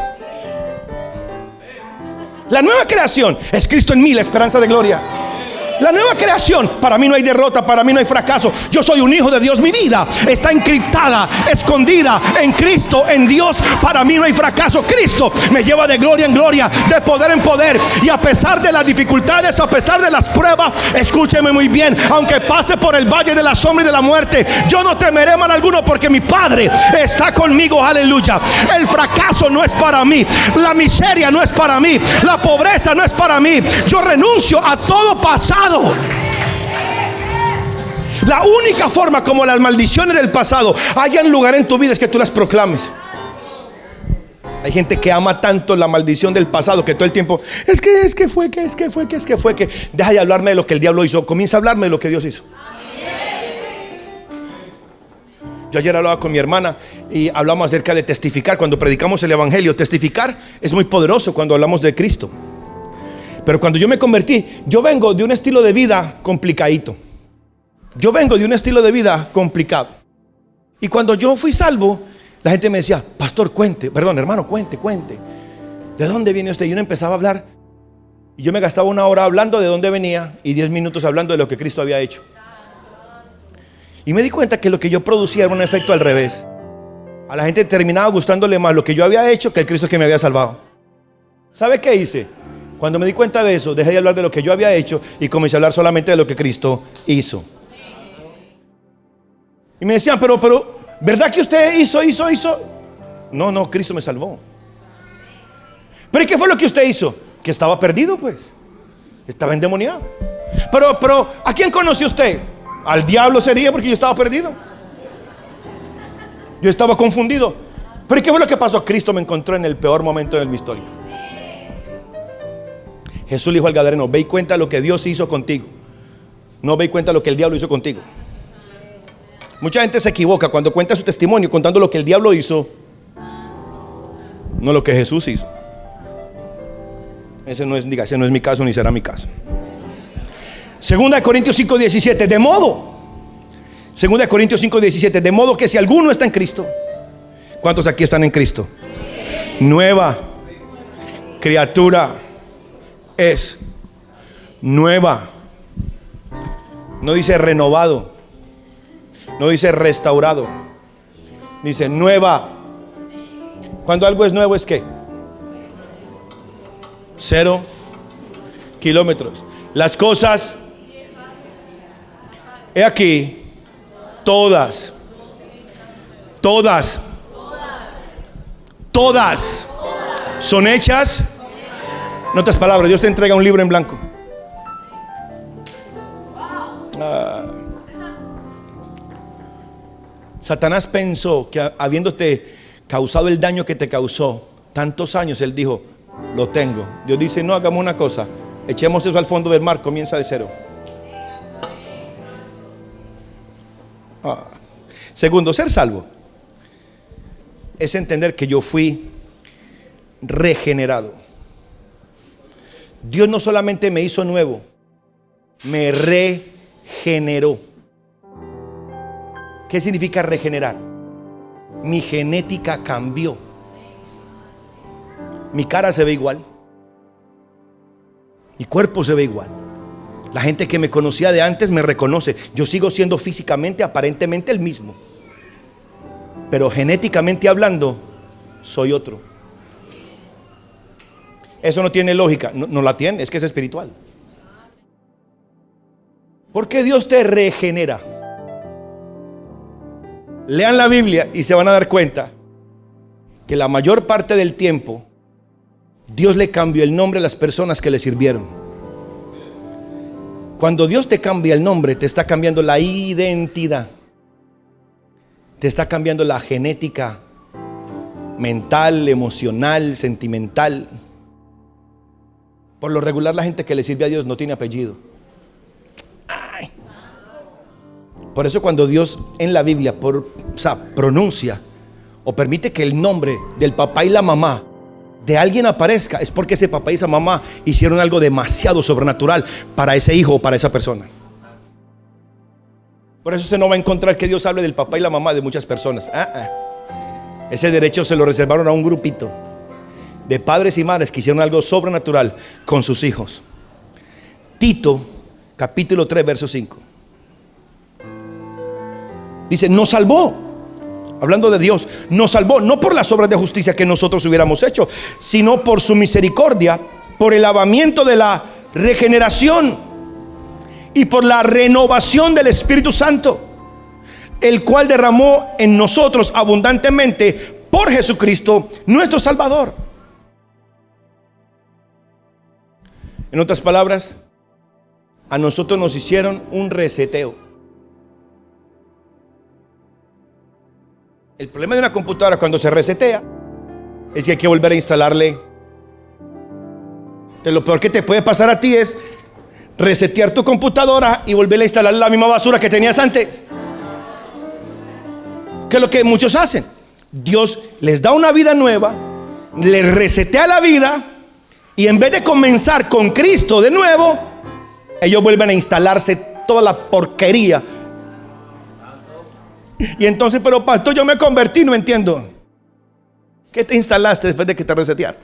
S1: La nueva creación es Cristo en mí, la esperanza de gloria. La nueva creación, para mí no hay derrota, para mí no hay fracaso. Yo soy un hijo de Dios. Mi vida está encriptada, escondida en Cristo, en Dios. Para mí no hay fracaso. Cristo me lleva de gloria en gloria, de poder en poder. Y a pesar de las dificultades, a pesar de las pruebas, escúcheme muy bien: aunque pase por el valle de la sombra y de la muerte, yo no temeré mal alguno, porque mi Padre está conmigo. Aleluya. El fracaso no es para mí. La miseria no es para mí. La pobreza no es para mí. Yo renuncio a todo pasado. La única forma como las maldiciones del pasado hayan lugar en tu vida es que tú las proclames. Hay gente que ama tanto la maldición del pasado que todo el tiempo es que fue que deja de hablarme de lo que el diablo hizo, comienza a hablarme de lo que Dios hizo. Yo ayer hablaba con mi hermana y hablamos acerca de testificar. Cuando predicamos el evangelio, testificar es muy poderoso cuando hablamos de Cristo. Pero cuando yo me convertí, yo vengo de un estilo de vida complicadito. Yo vengo de un estilo de vida complicado. Y cuando yo fui salvo, la gente me decía: pastor, hermano, cuente. ¿De dónde viene usted? Y uno empezaba a hablar. Y yo me gastaba 1 hora hablando de dónde venía y 10 minutos hablando de lo que Cristo había hecho. Y me di cuenta que lo que yo producía era un efecto al revés. A la gente terminaba gustándole más lo que yo había hecho que el Cristo que me había salvado. ¿Sabe qué hice? Cuando me di cuenta de eso, dejé de hablar de lo que yo había hecho y comencé a hablar solamente de lo que Cristo hizo. Y me decían, pero, ¿verdad que usted hizo? No, Cristo me salvó. ¿Pero y qué fue lo que usted hizo? Que estaba perdido, pues. Estaba endemoniado. Pero, ¿a quién conoció usted? Al diablo sería, porque yo estaba perdido. Yo estaba confundido. ¿Pero y qué fue lo que pasó? Cristo me encontró en el peor momento de mi historia. Jesús le dijo al gadareno: ve y cuenta lo que Dios hizo contigo, no ve y cuenta lo que el diablo hizo contigo. Mucha gente se equivoca cuando cuenta su testimonio contando lo que el diablo hizo, no lo que Jesús hizo. Ese no es mi caso ni será mi caso. 2 Corintios 5:17. De modo, 2 Corintios 5:17, de modo que si alguno está en Cristo, ¿cuántos aquí están en Cristo? Nueva criatura es. Nueva. No dice renovado, no dice restaurado, dice nueva. Cuando algo es nuevo, ¿es qué? 0 kilómetros. Las cosas, he aquí, todas son hechas. En otras palabras, Dios te entrega un libro en blanco. Satanás pensó que habiéndote causado el daño que te causó tantos años, él dijo: lo tengo. Dios dice: no, hagamos una cosa, echemos eso al fondo del mar, comienza de cero. Segundo, ser salvo es entender que yo fui regenerado. Dios no solamente me hizo nuevo, me regeneró. ¿Qué significa regenerar? Mi genética cambió. Mi cara se ve igual, mi cuerpo se ve igual. La gente que me conocía de antes me reconoce. Yo sigo siendo físicamente, aparentemente el mismo, pero genéticamente hablando, soy otro. Eso no tiene lógica. No la tiene, es que es espiritual. ¿Por qué Dios te regenera? Lean la Biblia y se van a dar cuenta que la mayor parte del tiempo Dios le cambió el nombre a las personas que le sirvieron. Cuando Dios te cambia el nombre, te está cambiando la identidad, te está cambiando la genética mental, emocional, sentimental. Por lo regular, la gente que le sirve a Dios no tiene apellido. Ay. Por eso cuando Dios en la Biblia pronuncia o permite que el nombre del papá y la mamá de alguien aparezca, es porque ese papá y esa mamá hicieron algo demasiado sobrenatural para ese hijo o para esa persona. Por eso usted no va a encontrar que Dios hable del papá y la mamá de muchas personas. Ese derecho se lo reservaron a un grupito de padres y madres que hicieron algo sobrenatural con sus hijos. Tito capítulo 3 verso 5 dice: nos salvó, hablando de Dios, nos salvó no por las obras de justicia que nosotros hubiéramos hecho, sino por su misericordia, por el lavamiento de la regeneración y por la renovación del Espíritu Santo, el cual derramó en nosotros abundantemente por Jesucristo nuestro Salvador. En otras palabras, a nosotros nos hicieron un reseteo. El problema de una computadora cuando se resetea es que hay que volver a instalarle. Entonces, lo peor que te puede pasar a ti es resetear tu computadora y volver a instalar la misma basura que tenías antes. Que es lo que muchos hacen. Dios les da una vida nueva, les resetea la vida, y en vez de comenzar con Cristo de nuevo, ellos vuelven a instalarse toda la porquería. Y entonces: pero pastor, yo me convertí, no entiendo. ¿Qué te instalaste después de que te resetearon?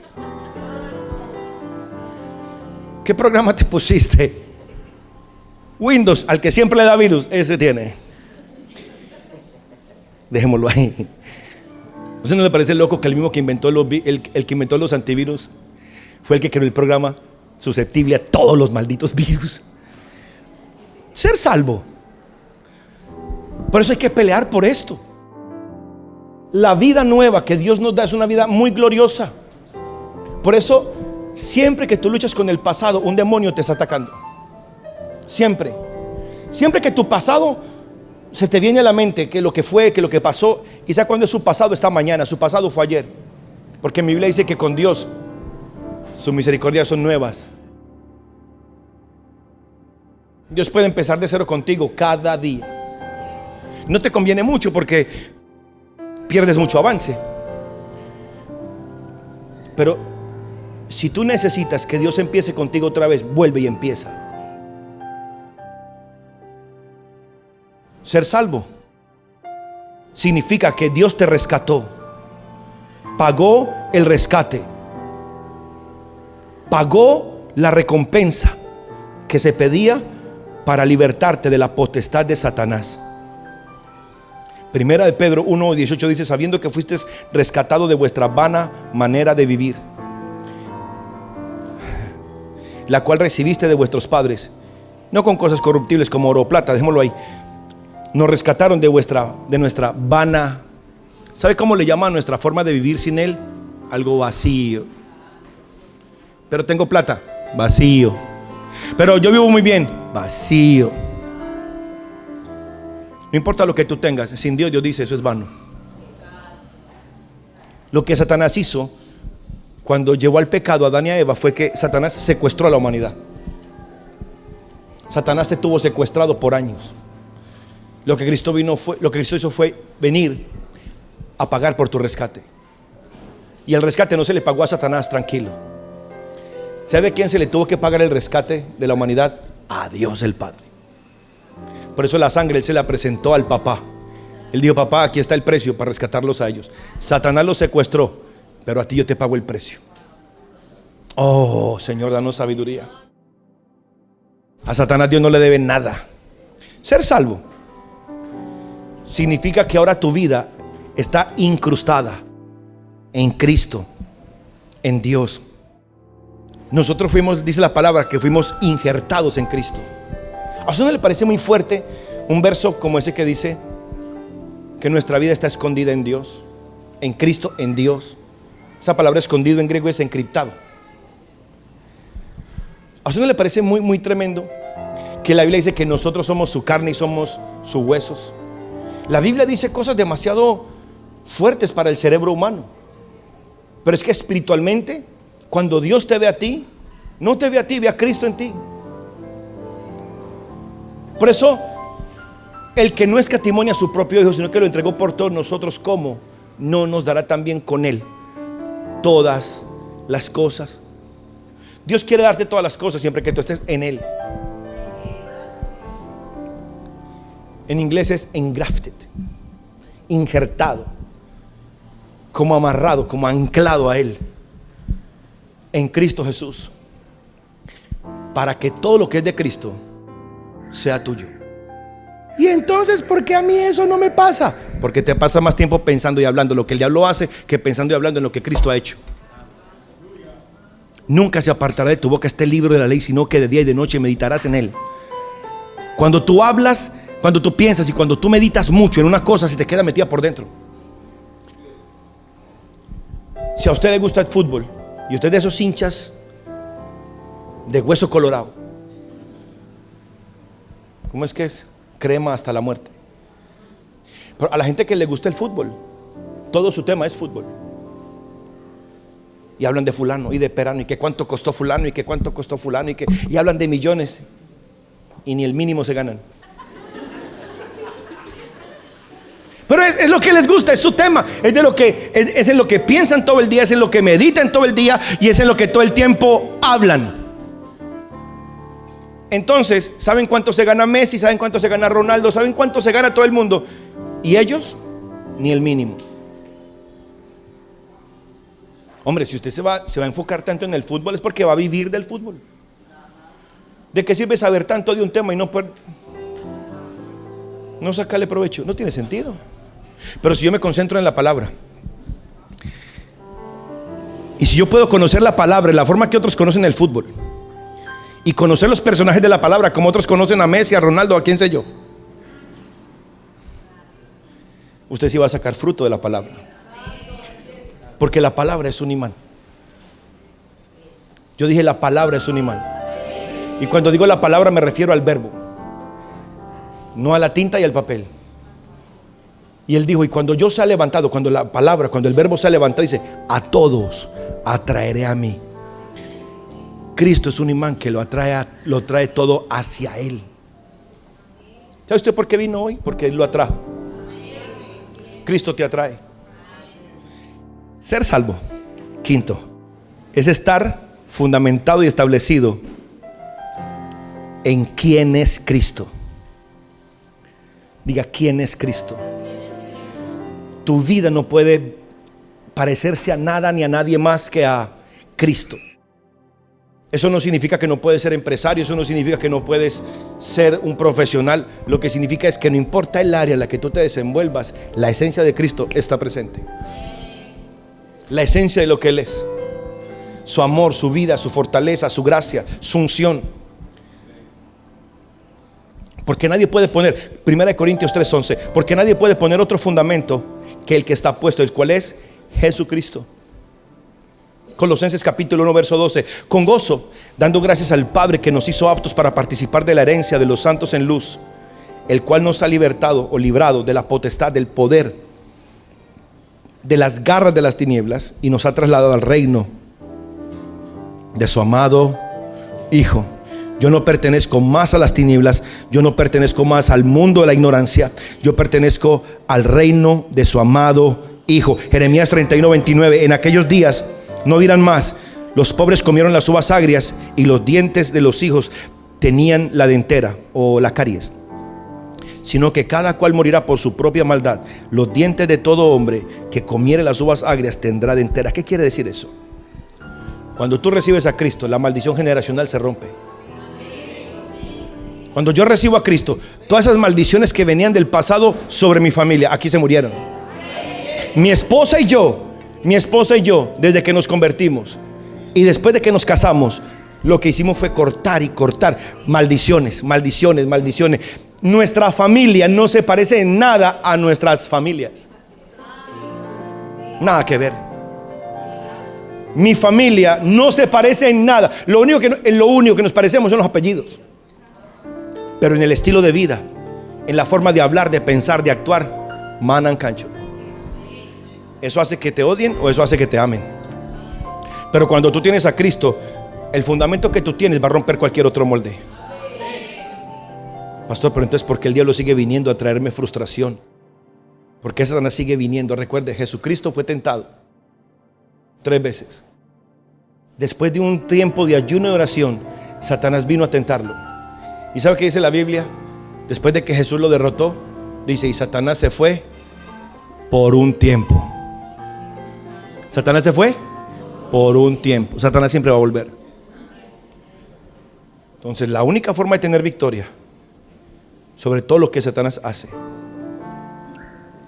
S1: ¿Qué programa te pusiste? Windows, al que siempre le da virus, ese tiene. Dejémoslo ahí. ¿A usted no le parece loco que el mismo que inventó el que inventó los antivirus fue el que creó el programa susceptible a todos los malditos virus? Ser salvo. Por eso hay que pelear por esto. La vida nueva que Dios nos da es una vida muy gloriosa. Por eso, siempre que tú luchas con el pasado, un demonio te está atacando. Siempre. Siempre que tu pasado se te viene a la mente, que lo que fue, que lo que pasó, y sabes cuándo es su pasado, está mañana, su pasado fue ayer. Porque mi Biblia dice que con Dios sus misericordias son nuevas. Dios puede empezar de cero contigo cada día. No te conviene mucho porque pierdes mucho avance. Pero si tú necesitas que Dios empiece contigo otra vez, vuelve y empieza. Ser salvo significa que Dios te rescató, pagó el rescate, pagó la recompensa que se pedía para libertarte de la potestad de Satanás. Primera de Pedro 1:18 dice: sabiendo que fuisteis rescatado de vuestra vana manera de vivir, la cual recibiste de vuestros padres, no con cosas corruptibles como oro o plata. Dejémoslo ahí. Nos rescataron de nuestra vana. ¿Sabe cómo le llaman nuestra forma de vivir sin Él? Algo vacío. Pero tengo plata, vacío. Pero yo vivo muy bien, vacío. No importa lo que tú tengas, sin Dios, Dios dice, eso es vano. Lo que Satanás hizo cuando llevó al pecado a Adán y a Eva fue que Satanás secuestró a la humanidad. Satanás te tuvo secuestrado por años. Lo que Cristo hizo fue venir a pagar por tu rescate. Y el rescate no se le pagó a Satanás, tranquilo. ¿Sabe a quién se le tuvo que pagar el rescate de la humanidad? A Dios el Padre. Por eso la sangre Él se la presentó al papá. Él dijo: papá, aquí está el precio para rescatarlos a ellos. Satanás los secuestró, pero a ti yo te pago el precio. Oh, Señor, danos sabiduría. A Satanás Dios no le debe nada. Ser salvo significa que ahora tu vida está incrustada en Cristo, en Dios. Nosotros fuimos, dice la palabra, que fuimos injertados en Cristo. ¿A usted no le parece muy fuerte un verso como ese que dice que nuestra vida está escondida en Dios, en Cristo, en Dios? Esa palabra escondido en griego es encriptado. ¿A usted no le parece muy, muy tremendo que la Biblia dice que nosotros somos su carne y somos sus huesos? La Biblia dice cosas demasiado fuertes para el cerebro humano. Pero es que espiritualmente, cuando Dios te ve a ti, no te ve a ti, ve a Cristo en ti. Por eso, el que no escatimó a su propio Hijo, sino que lo entregó por todos nosotros, ¿cómo no nos dará también con Él todas las cosas? Dios quiere darte todas las cosas siempre que tú estés en Él. En inglés es engrafted, injertado, como amarrado, como anclado a Él, en Cristo Jesús, para que todo lo que es de Cristo sea tuyo. Y entonces, ¿por qué a mí eso no me pasa? Porque te pasa más tiempo pensando y hablando lo que el diablo hace que pensando y hablando en lo que Cristo ha hecho. Nunca se apartará de tu boca este libro de la ley, sino que de día y de noche meditarás en él. Cuando tú hablas, cuando tú piensas y cuando tú meditas mucho en una cosa, se te queda metida por dentro. Si a usted le gusta el fútbol y usted es de esos hinchas de hueso colorado, ¿cómo es que es? Crema hasta la muerte. Pero a la gente que le gusta el fútbol, todo su tema es fútbol. Y hablan de fulano y de perano y que cuánto costó fulano y que cuánto costó fulano y hablan de millones y ni el mínimo se ganan. Pero es lo que les gusta, es su tema, es en lo que piensan todo el día, es en lo que meditan todo el día y es en lo que todo el tiempo hablan. Entonces, ¿saben cuánto se gana Messi? ¿Saben cuánto se gana Ronaldo? ¿Saben cuánto se gana todo el mundo? Y ellos, ni el mínimo. Hombre, si usted se va a enfocar tanto en el fútbol es porque va a vivir del fútbol. ¿De qué sirve saber tanto de un tema y no sacarle provecho? No tiene sentido. Pero si yo me concentro en la palabra, y si yo puedo conocer la palabra en la forma que otros conocen el fútbol, y conocer los personajes de la palabra como otros conocen a Messi, a Ronaldo, a quién sé yo, usted sí va a sacar fruto de la palabra. Porque la palabra es un imán. Yo dije la palabra es un imán. Y cuando digo la palabra me refiero al verbo, no a la tinta y al papel. Y él dijo, y cuando yo sea levantado, cuando la palabra, cuando el verbo sea levantado, dice, a todos atraeré a mí. Cristo es un imán que lo trae todo hacia él. ¿Sabe usted por qué vino hoy? Porque él lo atrajo. Cristo te atrae. Ser salvo, quinto, es estar fundamentado y establecido en quién es Cristo. Diga, ¿quién es Cristo? Tu vida no puede parecerse a nada ni a nadie más que a Cristo. Eso no significa que no puedes ser empresario, eso no significa que no puedes ser un profesional. Lo que significa es que no importa el área en la que tú te desenvuelvas, la esencia de Cristo está presente. La esencia de lo que Él es. Su amor, su vida, su fortaleza, su gracia, su unción. Porque nadie puede poner, 1 Corintios 3:11, porque nadie puede poner otro fundamento que el que está puesto, el cual es Jesucristo. Colosenses capítulo 1 verso 12, con gozo, dando gracias al Padre que nos hizo aptos para participar de la herencia de los santos en luz, el cual nos ha libertado o librado de la potestad, del poder, de las garras de las tinieblas, y nos ha trasladado al reino de su amado Hijo. Yo no pertenezco más a las tinieblas, yo no pertenezco más al mundo de la ignorancia, yo pertenezco al reino de su amado Hijo. Jeremías 31:29, en aquellos días no dirán más, los pobres comieron las uvas agrias y los dientes de los hijos tenían la dentera o la caries, sino que cada cual morirá por su propia maldad. Los dientes de todo hombre que comiere las uvas agrias tendrá dentera. ¿Qué quiere decir eso? Cuando tú recibes a Cristo, la maldición generacional se rompe. Cuando yo recibo a Cristo, todas esas maldiciones que venían del pasado sobre mi familia, aquí se murieron. Mi esposa y yo, desde que nos convertimos y después de que nos casamos, lo que hicimos fue cortar y cortar maldiciones. Nuestra familia no se parece en nada a nuestras familias. Nada que ver. Mi familia no se parece en nada. Lo único que nos parecemos son los apellidos. Pero en el estilo de vida, en la forma de hablar, de pensar, de actuar, manan cancho. ¿Eso hace que te odien o eso hace que te amen? Pero cuando tú tienes a Cristo, el fundamento que tú tienes va a romper cualquier otro molde. Pastor, pero entonces ¿por qué el diablo sigue viniendo a traerme frustración? ¿Por qué Satanás sigue viniendo? Recuerde, Jesucristo fue tentado 3 veces. Después de un tiempo de ayuno y oración, Satanás vino a tentarlo. ¿Y sabe qué dice la Biblia? Después de que Jesús lo derrotó, dice, y Satanás se fue por un tiempo. Satanás se fue por un tiempo. Satanás siempre va a volver. Entonces la única forma de tener victoria sobre todo lo que Satanás hace,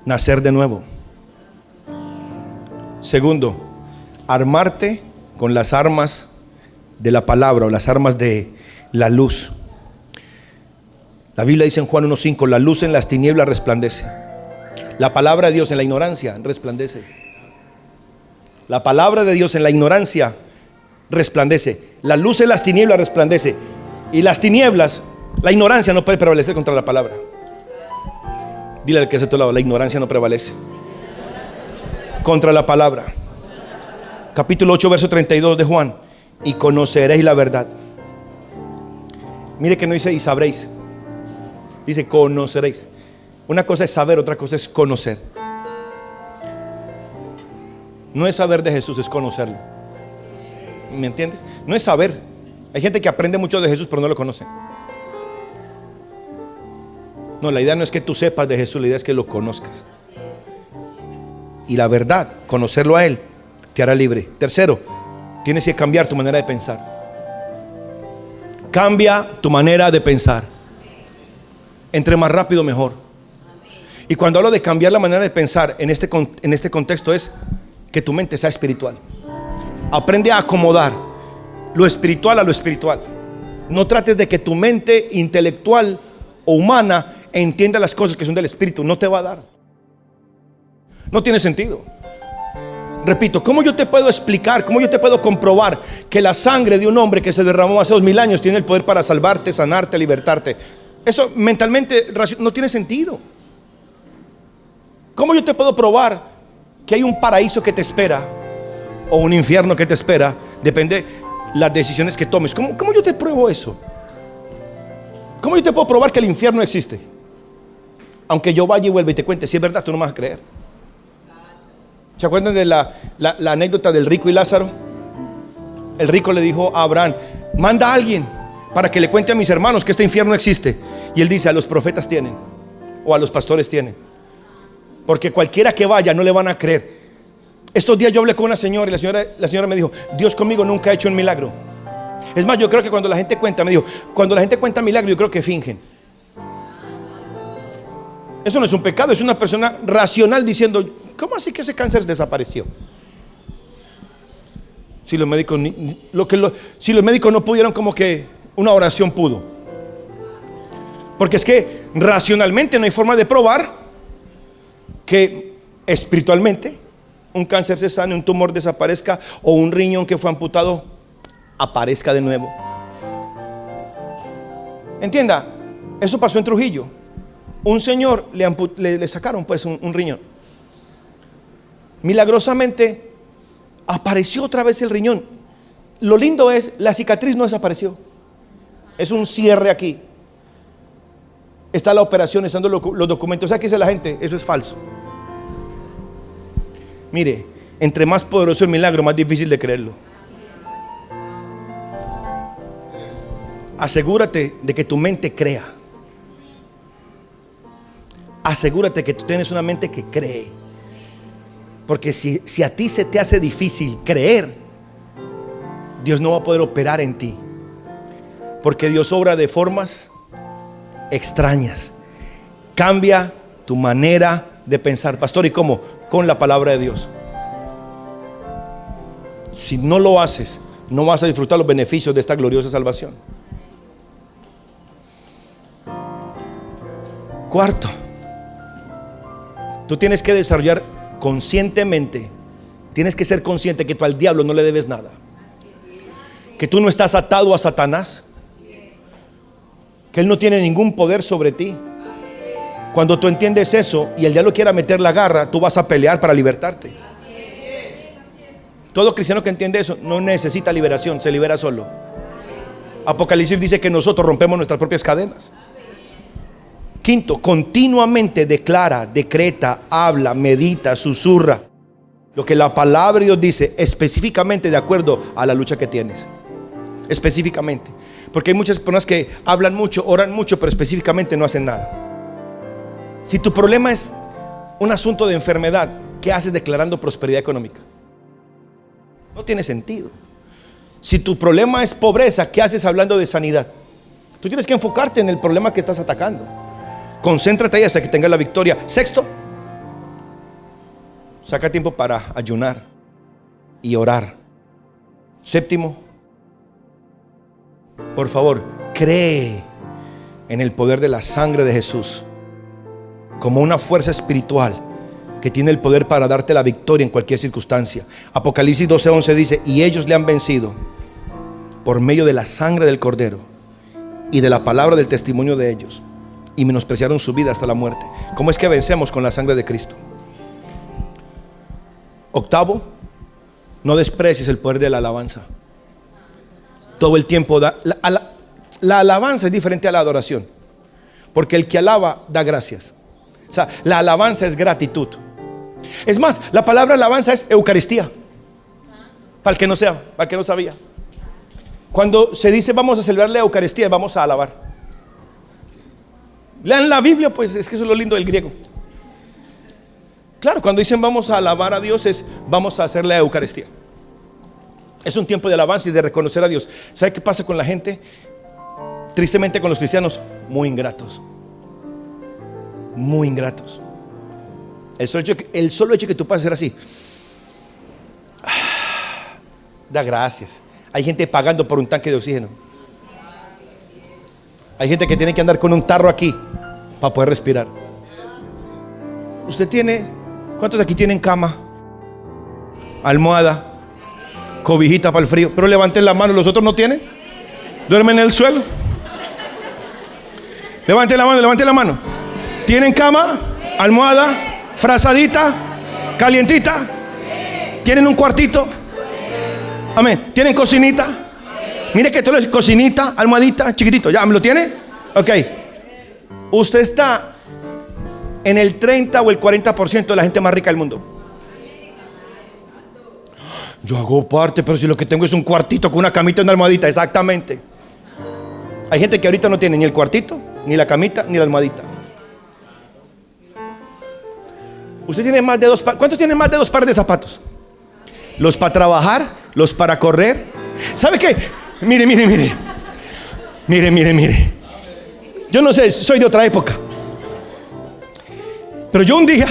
S1: nacer de nuevo. Segundo, armarte con las armas de la palabra o las armas de la luz. La Biblia dice en Juan 1:5, la luz en las tinieblas resplandece. La palabra de Dios en la ignorancia resplandece. La palabra de Dios en la ignorancia resplandece. La luz en las tinieblas resplandece. Y las tinieblas, la ignorancia no puede prevalecer contra la palabra. Dile al que está a tu lado, la ignorancia no prevalece contra la palabra. Capítulo 8, verso 32 de Juan. Y conoceréis la verdad. Mire que no dice y sabréis. Dice conoceréis. Una cosa es saber, otra cosa es conocer. No es saber de Jesús, es conocerlo. ¿Me entiendes? No es saber. Hay gente que aprende mucho de Jesús pero no lo conoce. No, la idea no es que tú sepas de Jesús, la idea es que lo conozcas. Y la verdad, conocerlo a Él, te hará libre. Tercero, tienes que cambiar tu manera de pensar. Cambia tu manera de pensar. Entre más rápido mejor. Y cuando hablo de cambiar la manera de pensar en este contexto, es que tu mente sea espiritual. Aprende a acomodar lo espiritual a lo espiritual. No trates de que tu mente intelectual o humana entienda las cosas que son del espíritu. No te va a dar. No tiene sentido. Repito, ¿cómo yo te puedo explicar, cómo yo te puedo comprobar que la sangre de un hombre que se derramó hace 2000 años tiene el poder para salvarte, sanarte, libertarte? Eso mentalmente no tiene sentido. ¿Cómo yo te puedo probar que hay un paraíso que te espera o un infierno que te espera? Depende las decisiones que tomes. ¿Cómo yo te pruebo eso? ¿Cómo yo te puedo probar que el infierno existe? Aunque yo vaya y vuelva y te cuente, si es verdad, tú no me vas a creer. ¿Se acuerdan de la anécdota del rico y Lázaro? El rico le dijo a Abraham: manda a alguien para que le cuente a mis hermanos que este infierno existe. Y él dice: a los profetas tienen, o a los pastores tienen, porque cualquiera que vaya no le van a creer. Estos días yo hablé con una señora y la señora me dijo: Dios conmigo nunca ha hecho un milagro. Es más, yo creo que cuando la gente cuenta, me dijo, cuando la gente cuenta milagros, yo creo que fingen. Eso no es un pecado, es una persona racional diciendo: ¿cómo así que ese cáncer desapareció? Si los médicos si los médicos no pudieron, como que una oración pudo. Porque es que racionalmente no hay forma de probar que espiritualmente un cáncer se sane, un tumor desaparezca, o un riñón que fue amputado aparezca de nuevo. Entienda, eso pasó en Trujillo. Un señor le sacaron pues un riñón. Milagrosamente apareció otra vez el riñón. Lo lindo es, la cicatriz no desapareció. Es un cierre aquí. Está la operación, están los documentos. O sea, ¿qué dice la gente? Eso es falso. Mire, entre más poderoso el milagro, más difícil de creerlo. Asegúrate de que tu mente crea. Asegúrate que tú tienes una mente que cree. Porque si a ti se te hace difícil creer, Dios no va a poder operar en ti. Porque Dios obra de formas extrañas. Cambia tu manera de pensar. Pastor, ¿y cómo? Con la palabra de Dios. Si no lo haces, no vas a disfrutar los beneficios de esta gloriosa salvación. Cuarto, tú tienes que desarrollar conscientemente, tienes que ser consciente que tú al diablo no le debes nada, que tú no estás atado a Satanás, que él no tiene ningún poder sobre ti. Cuando tú entiendes eso y el diablo quiera meter la garra, tú vas a pelear para libertarte. Todo cristiano que entiende eso no necesita liberación, se libera solo. Apocalipsis dice que nosotros rompemos nuestras propias cadenas. Quinto, continuamente declara, decreta, habla, medita, susurra lo que la palabra de Dios dice, específicamente de acuerdo a la lucha que tienes. Específicamente. Porque hay muchas personas que hablan mucho, oran mucho, pero específicamente no hacen nada. Si tu problema es un asunto de enfermedad, ¿qué haces declarando prosperidad económica? No tiene sentido. Si tu problema es pobreza, ¿qué haces hablando de sanidad? Tú tienes que enfocarte en el problema que estás atacando. Concéntrate ahí hasta que tengas la victoria. Sexto, saca tiempo para ayunar y orar. Séptimo, por favor, cree en el poder de la sangre de Jesús como una fuerza espiritual que tiene el poder para darte la victoria en cualquier circunstancia. Apocalipsis 12:11 dice: y ellos le han vencido por medio de la sangre del Cordero y de la palabra del testimonio de ellos, y menospreciaron su vida hasta la muerte. ¿Cómo es que vencemos? Con la sangre de Cristo. Octavo, no desprecies el poder de la alabanza. Todo el tiempo la alabanza es diferente a la adoración, porque el que alaba da gracias. O sea, la alabanza es gratitud. Es más, la palabra alabanza es Eucaristía. Para el que no sabía. Cuando se dice vamos a celebrar la Eucaristía, vamos a alabar. Lean la Biblia, pues es que eso es lo lindo del griego. Claro, cuando dicen vamos a alabar a Dios, es vamos a hacer la Eucaristía. Es un tiempo de alabanza y de reconocer a Dios. ¿Sabe qué pasa con la gente? Tristemente con los cristianos, muy ingratos. Muy ingratos. El solo hecho que tú puedas hacer así, da gracias. Hay gente pagando por un tanque de oxígeno. Hay gente que tiene que andar con un tarro aquí para poder respirar. Usted tiene, ¿cuántos de aquí tienen cama, almohada, cobijita para el frío? Pero levanten la mano, ¿los otros no tienen? ¿Duermen en el suelo? Levanten la mano, levanten la mano. ¿Tienen cama, almohada, frazadita, calientita? ¿Tienen un cuartito? Amén. ¿Tienen cocinita? Mire que todo es cocinita, almohadita, chiquitito. ¿Ya me lo tiene? Ok. Usted está en el 30 o el 40% de la gente más rica del mundo. Yo hago parte, pero si lo que tengo es un cuartito con una camita y una almohadita. Exactamente. Hay gente que ahorita no tiene ni el cuartito, ni la camita, ni la almohadita. Usted tiene más de dos pares. ¿Cuántos tienen más de 2 pares de zapatos? Los para trabajar, los para correr. ¿Sabe qué? Mire. Yo no sé, soy de otra época. Pero yo un día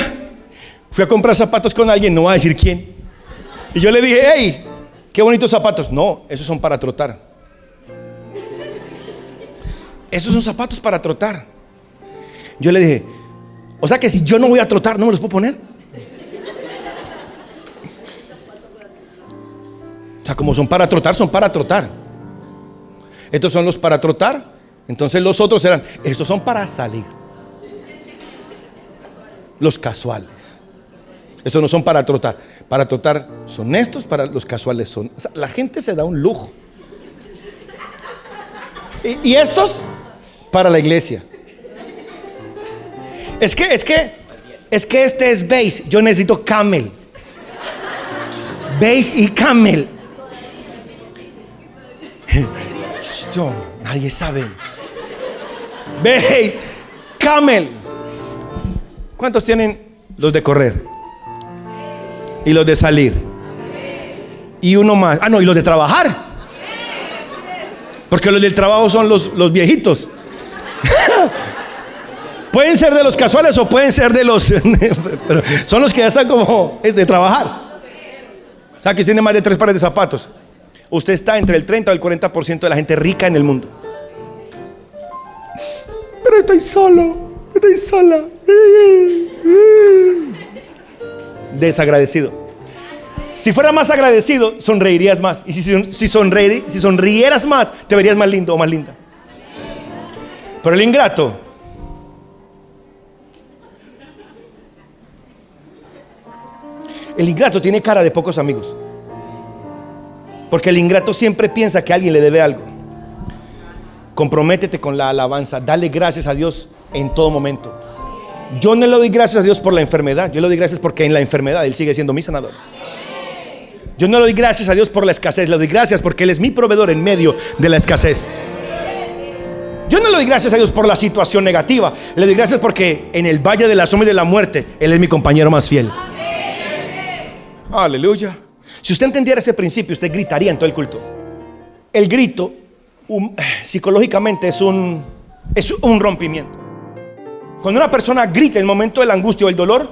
S1: fui a comprar zapatos con alguien, no voy a decir quién. Y yo le dije, hey, qué bonitos zapatos. No, esos son para trotar. Esos son zapatos para trotar. Yo le dije, o sea que si yo no voy a trotar, ¿no me los puedo poner? O sea, como son para trotar, son para trotar. Estos son los para trotar. Entonces los otros eran, estos son para salir. Los casuales. Estos no son para trotar. Para trotar son estos, para los casuales son. O sea, la gente se da un lujo. Y estos para la iglesia. Es que este es beige. Yo necesito camel. Beige y camel. Nadie sabe. Beige, camel. ¿Cuántos tienen los de correr? Y los de salir. Y uno más. Ah, no, y los de trabajar. Porque los del trabajo son los viejitos. Pueden ser de los casuales o pueden ser de los pero son los que ya están como es de trabajar. O sea, que tiene más de 3 pares de zapatos. Usted está entre el 30 o el 40% de la gente rica en el mundo. Pero estoy solo. Estoy sola. Desagradecido. Si fuera más agradecido, sonreirías más. Y si sonrieras más, te verías más lindo o más linda. Pero el ingrato, tiene cara de pocos amigos. Porque el ingrato siempre piensa que alguien le debe algo. Comprométete con la alabanza. Dale gracias a Dios en todo momento. Yo no le doy gracias a Dios por la enfermedad. Yo le doy gracias porque en la enfermedad Él sigue siendo mi sanador. Yo no le doy gracias a Dios por la escasez. Le doy gracias porque Él es mi proveedor en medio de la escasez. Yo no le doy gracias a Dios por la situación negativa. Le doy gracias porque en el valle de la sombra y de la muerte Él es mi compañero más fiel. Aleluya. Si usted entendiera ese principio, usted gritaría en todo el culto. El grito psicológicamente es un rompimiento. Cuando una persona grita en el momento de la angustia o el dolor,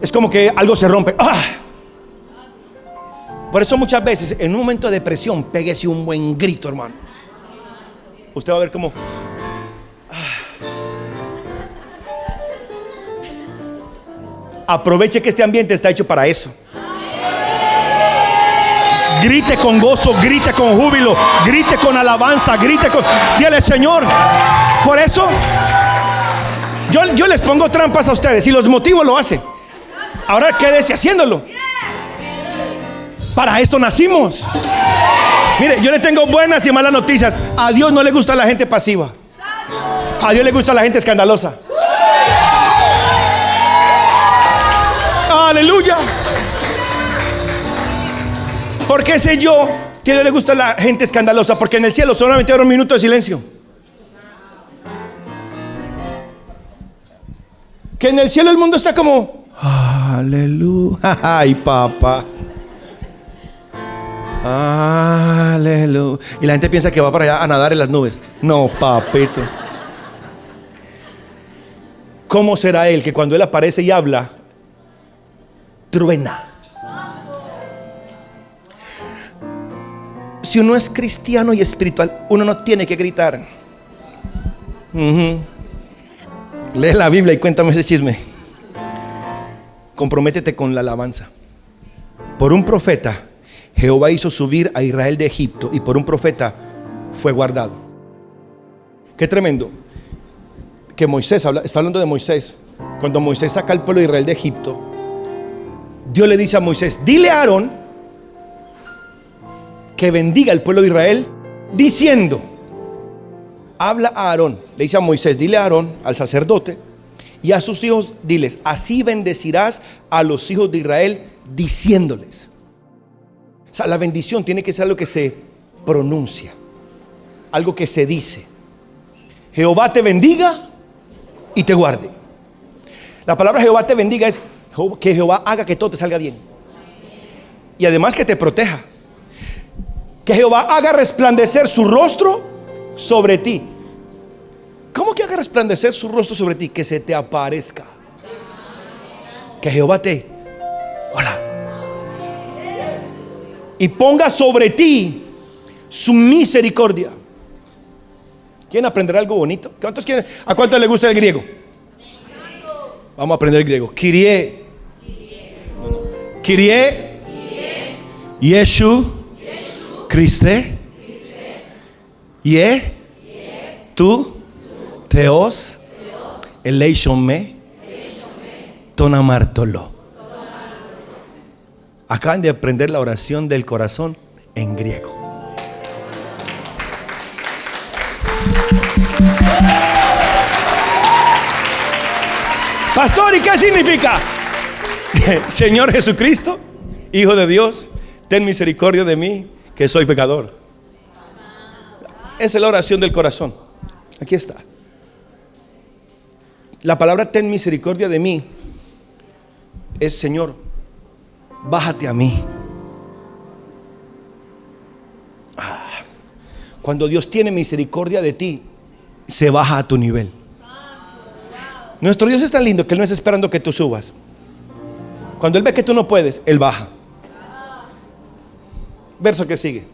S1: es como que algo se rompe. ¡Ah! Por eso muchas veces en un momento de depresión, péguese un buen grito, hermano. Usted va a ver cómo aproveche que este ambiente está hecho para eso. Grite con gozo, grite con júbilo, grite con alabanza, grite con... Dígale, Señor. Por eso yo les pongo trampas a ustedes y los motivo, lo hacen. Ahora quédese haciéndolo. Para esto nacimos. Mire, yo le tengo buenas y malas noticias. A Dios no le gusta la gente pasiva. A Dios le gusta la gente escandalosa. Aleluya. ¿Por qué sé yo que a Dios le gusta la gente escandalosa? Porque en el cielo solamente habrá un minuto de silencio. Que en el cielo el mundo está como aleluya. Ay, papá. Aleluya. Y la gente piensa que va para allá a nadar en las nubes. No, papito. ¿Cómo será Él que cuando Él aparece y habla, truena. Si uno es cristiano y espiritual, uno no tiene que gritar. Lee la Biblia y cuéntame ese chisme. Comprométete con la alabanza. Por un profeta Jehová hizo subir a Israel de Egipto, y por un profeta fue guardado. Qué tremendo que Moisés está hablando de Moisés. Cuando Moisés saca al pueblo de Israel de Egipto, Dios le dice a Moisés: dile a Aarón que bendiga al pueblo de Israel, diciendo, habla a Aarón, le dice a Moisés, dile a Aarón, al sacerdote, y a sus hijos, diles, así bendecirás a los hijos de Israel, diciéndoles. O sea, la bendición tiene que ser algo que se pronuncia, algo que se dice. Jehová te bendiga y te guarde. La palabra Jehová te bendiga es que Jehová haga que todo te salga bien, y además que te proteja. Que Jehová haga resplandecer su rostro sobre ti. ¿Cómo que haga resplandecer su rostro sobre ti? Que se te aparezca. Que Jehová te, hola, y ponga sobre ti su misericordia. ¿Quieren aprender algo bonito? ¿Cuántos quieren? ¿A cuántos les gusta el griego? Vamos a aprender el griego. Kyrie, Kyrie, Yeshu, Christe, Ye, tú, Teos, Eleison me, Tonamartolo. Acaban de aprender la oración del corazón en griego. Pastor, ¿y qué significa? Señor Jesucristo, Hijo de Dios, ten misericordia de mí, que soy pecador. Esa es la oración del corazón. Aquí está. La palabra ten misericordia de mí es: Señor, bájate a mí. Cuando Dios tiene misericordia de ti, se baja a tu nivel. Nuestro Dios es tan lindo que Él no está esperando que tú subas. Cuando Él ve que tú no puedes, Él baja. Verso que sigue.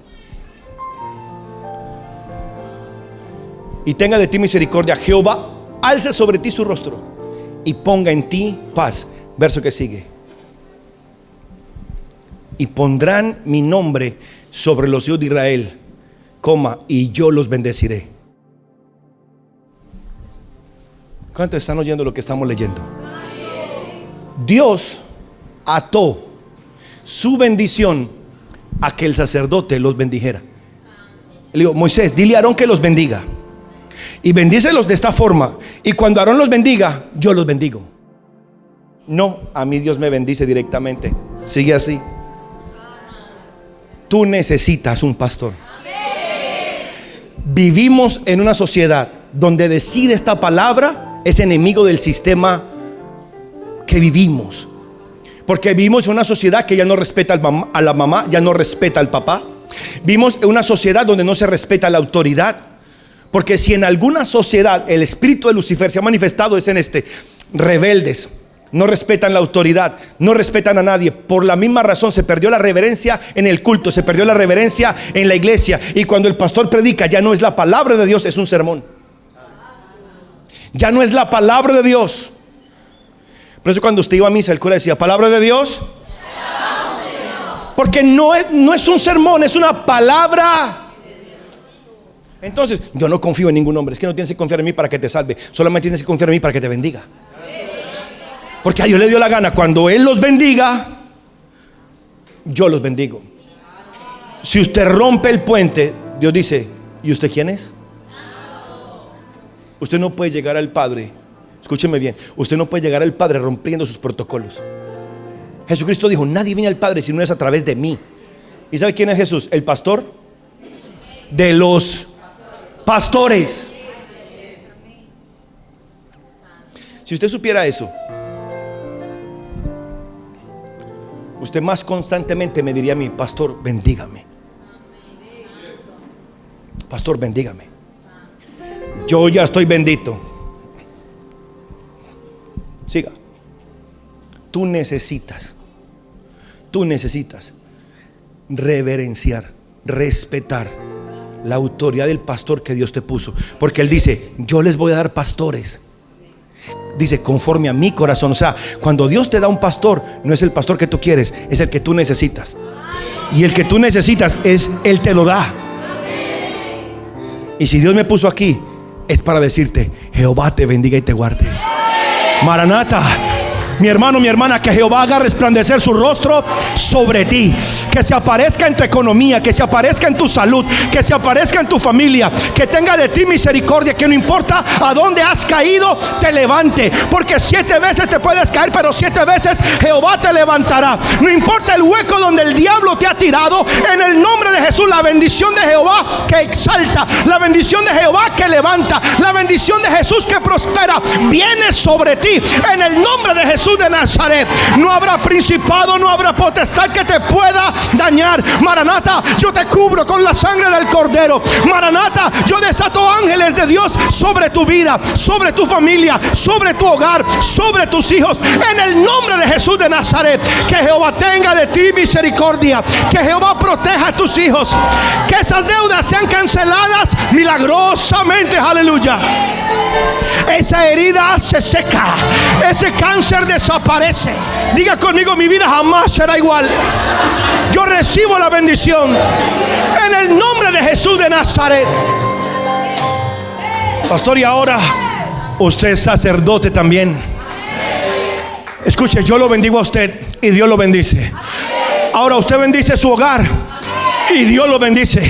S1: Y tenga de ti misericordia Jehová, alce sobre ti su rostro y ponga en ti paz. Verso que sigue. Y pondrán mi nombre sobre los hijos de Israel, y yo los bendeciré. ¿Cuántos están oyendo lo que estamos leyendo? Dios ató su bendición a que el sacerdote los bendijera. Le digo, Moisés, dile a Aarón que los bendiga, y bendícelos de esta forma, y cuando Aarón los bendiga, yo los bendigo. No, a mí Dios me bendice directamente. Sigue así. Tú necesitas un pastor. Vivimos en una sociedad donde decir esta palabra es enemigo del sistema que vivimos. Porque vivimos en una sociedad que ya no respeta a la mamá, ya no respeta al papá. Vivimos en una sociedad donde no se respeta la autoridad. Porque si en alguna sociedad el espíritu de Lucifer se ha manifestado, es en rebeldes. No respetan la autoridad, no respetan a nadie. Por la misma razón se perdió la reverencia en el culto, se perdió la reverencia en la iglesia. Y cuando el pastor predica, ya no es la palabra de Dios, es un sermón. Ya no es la palabra de Dios. Por eso cuando usted iba a misa, el cura decía, palabra de Dios. Porque no es un sermón, es una palabra. Entonces, yo no confío en ningún hombre. Es que no tienes que confiar en mí para que te salve, solamente tienes que confiar en mí para que te bendiga. Porque a Dios le dio la gana, cuando Él los bendiga, yo los bendigo. Si usted rompe el puente, Dios dice, ¿y usted quién es? Usted no puede llegar al Padre, escúcheme bien, usted no puede llegar al Padre rompiendo sus protocolos. Jesucristo dijo, nadie viene al Padre si no es a través de mí. ¿Y sabe quién es Jesús? El pastor de los pastores. Si usted supiera eso, usted más constantemente me diría a mí, pastor, bendígame. Pastor, bendígame. Yo ya estoy bendito. Siga. Tú necesitas tú necesitas reverenciar, respetar la autoridad del pastor que Dios te puso, porque Él dice: yo les voy a dar pastores, dice, conforme a mi corazón. O sea, cuando Dios te da un pastor, no es el pastor que tú quieres, es el que tú necesitas. Y el que tú necesitas es Él te lo da. Y si Dios me puso aquí, es para decirte: Jehová te bendiga y te guarde. Maranata. Mi hermano, mi hermana, que Jehová haga resplandecer su rostro sobre ti, que se aparezca en tu economía, que se aparezca en tu salud, que se aparezca en tu familia, que tenga de ti misericordia, que no importa a dónde has caído, te levante, porque 7 veces te puedes caer, pero 7 veces Jehová te levantará. No importa el hueco donde el diablo te ha tirado, en el nombre de Jesús, la bendición de Jehová que exalta, la bendición de Jehová que levanta, la bendición de Jesús que prospera, viene sobre ti, en el nombre de Jesús de Nazaret. No habrá principado, no habrá potestad que te pueda dañar. Maranata, yo te cubro con la sangre del Cordero. Maranata, yo desato ángeles de Dios sobre tu vida, sobre tu familia, sobre tu hogar, sobre tus hijos, en el nombre de Jesús de Nazaret. Que Jehová tenga de ti misericordia, que Jehová proteja a tus hijos, que esas deudas sean canceladas milagrosamente. Aleluya. Esa herida se seca, ese cáncer desaparece. Diga conmigo: mi vida jamás será igual. Yo recibo la bendición en el nombre de Jesús de Nazaret. Pastor, y ahora usted es sacerdote también. Escuche, yo lo bendigo a usted y Dios lo bendice. Ahora usted bendice su hogar y Dios lo bendice.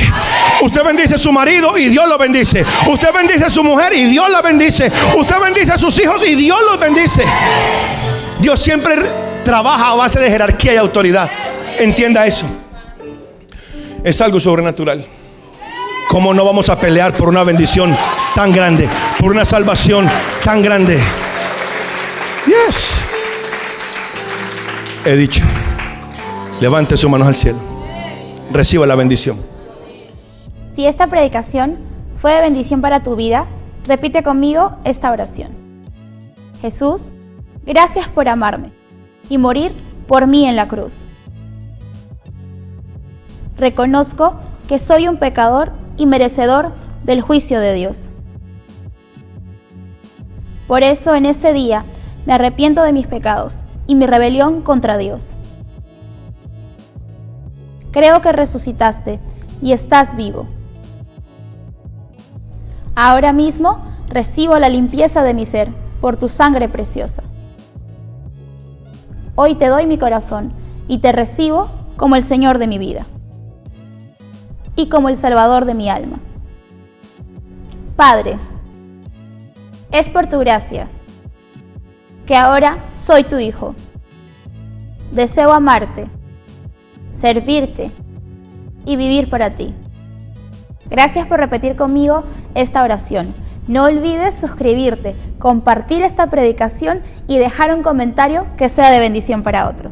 S1: Usted bendice a su marido y Dios lo bendice. Usted bendice a su mujer y Dios la bendice. Usted bendice a sus hijos y Dios los bendice. Dios siempre trabaja a base de jerarquía y autoridad. Entienda eso. Es algo sobrenatural. ¿Cómo no vamos a pelear por una bendición tan grande, por una salvación tan grande? Yes. He dicho. Levante sus manos al cielo. Reciba la bendición.
S2: Si esta predicación fue de bendición para tu vida, repite conmigo esta oración. Jesús, gracias por amarme y morir por mí en la cruz. Reconozco que soy un pecador y merecedor del juicio de Dios. Por eso en ese día me arrepiento de mis pecados y mi rebelión contra Dios. Creo que resucitaste y estás vivo. Ahora mismo recibo la limpieza de mi ser por tu sangre preciosa. Hoy te doy mi corazón y te recibo como el Señor de mi vida y como el Salvador de mi alma. Padre, es por tu gracia que ahora soy tu hijo. Deseo amarte, servirte y vivir para ti. Gracias por repetir conmigo esta oración. No olvides suscribirte, compartir esta predicación y dejar un comentario que sea de bendición para otro.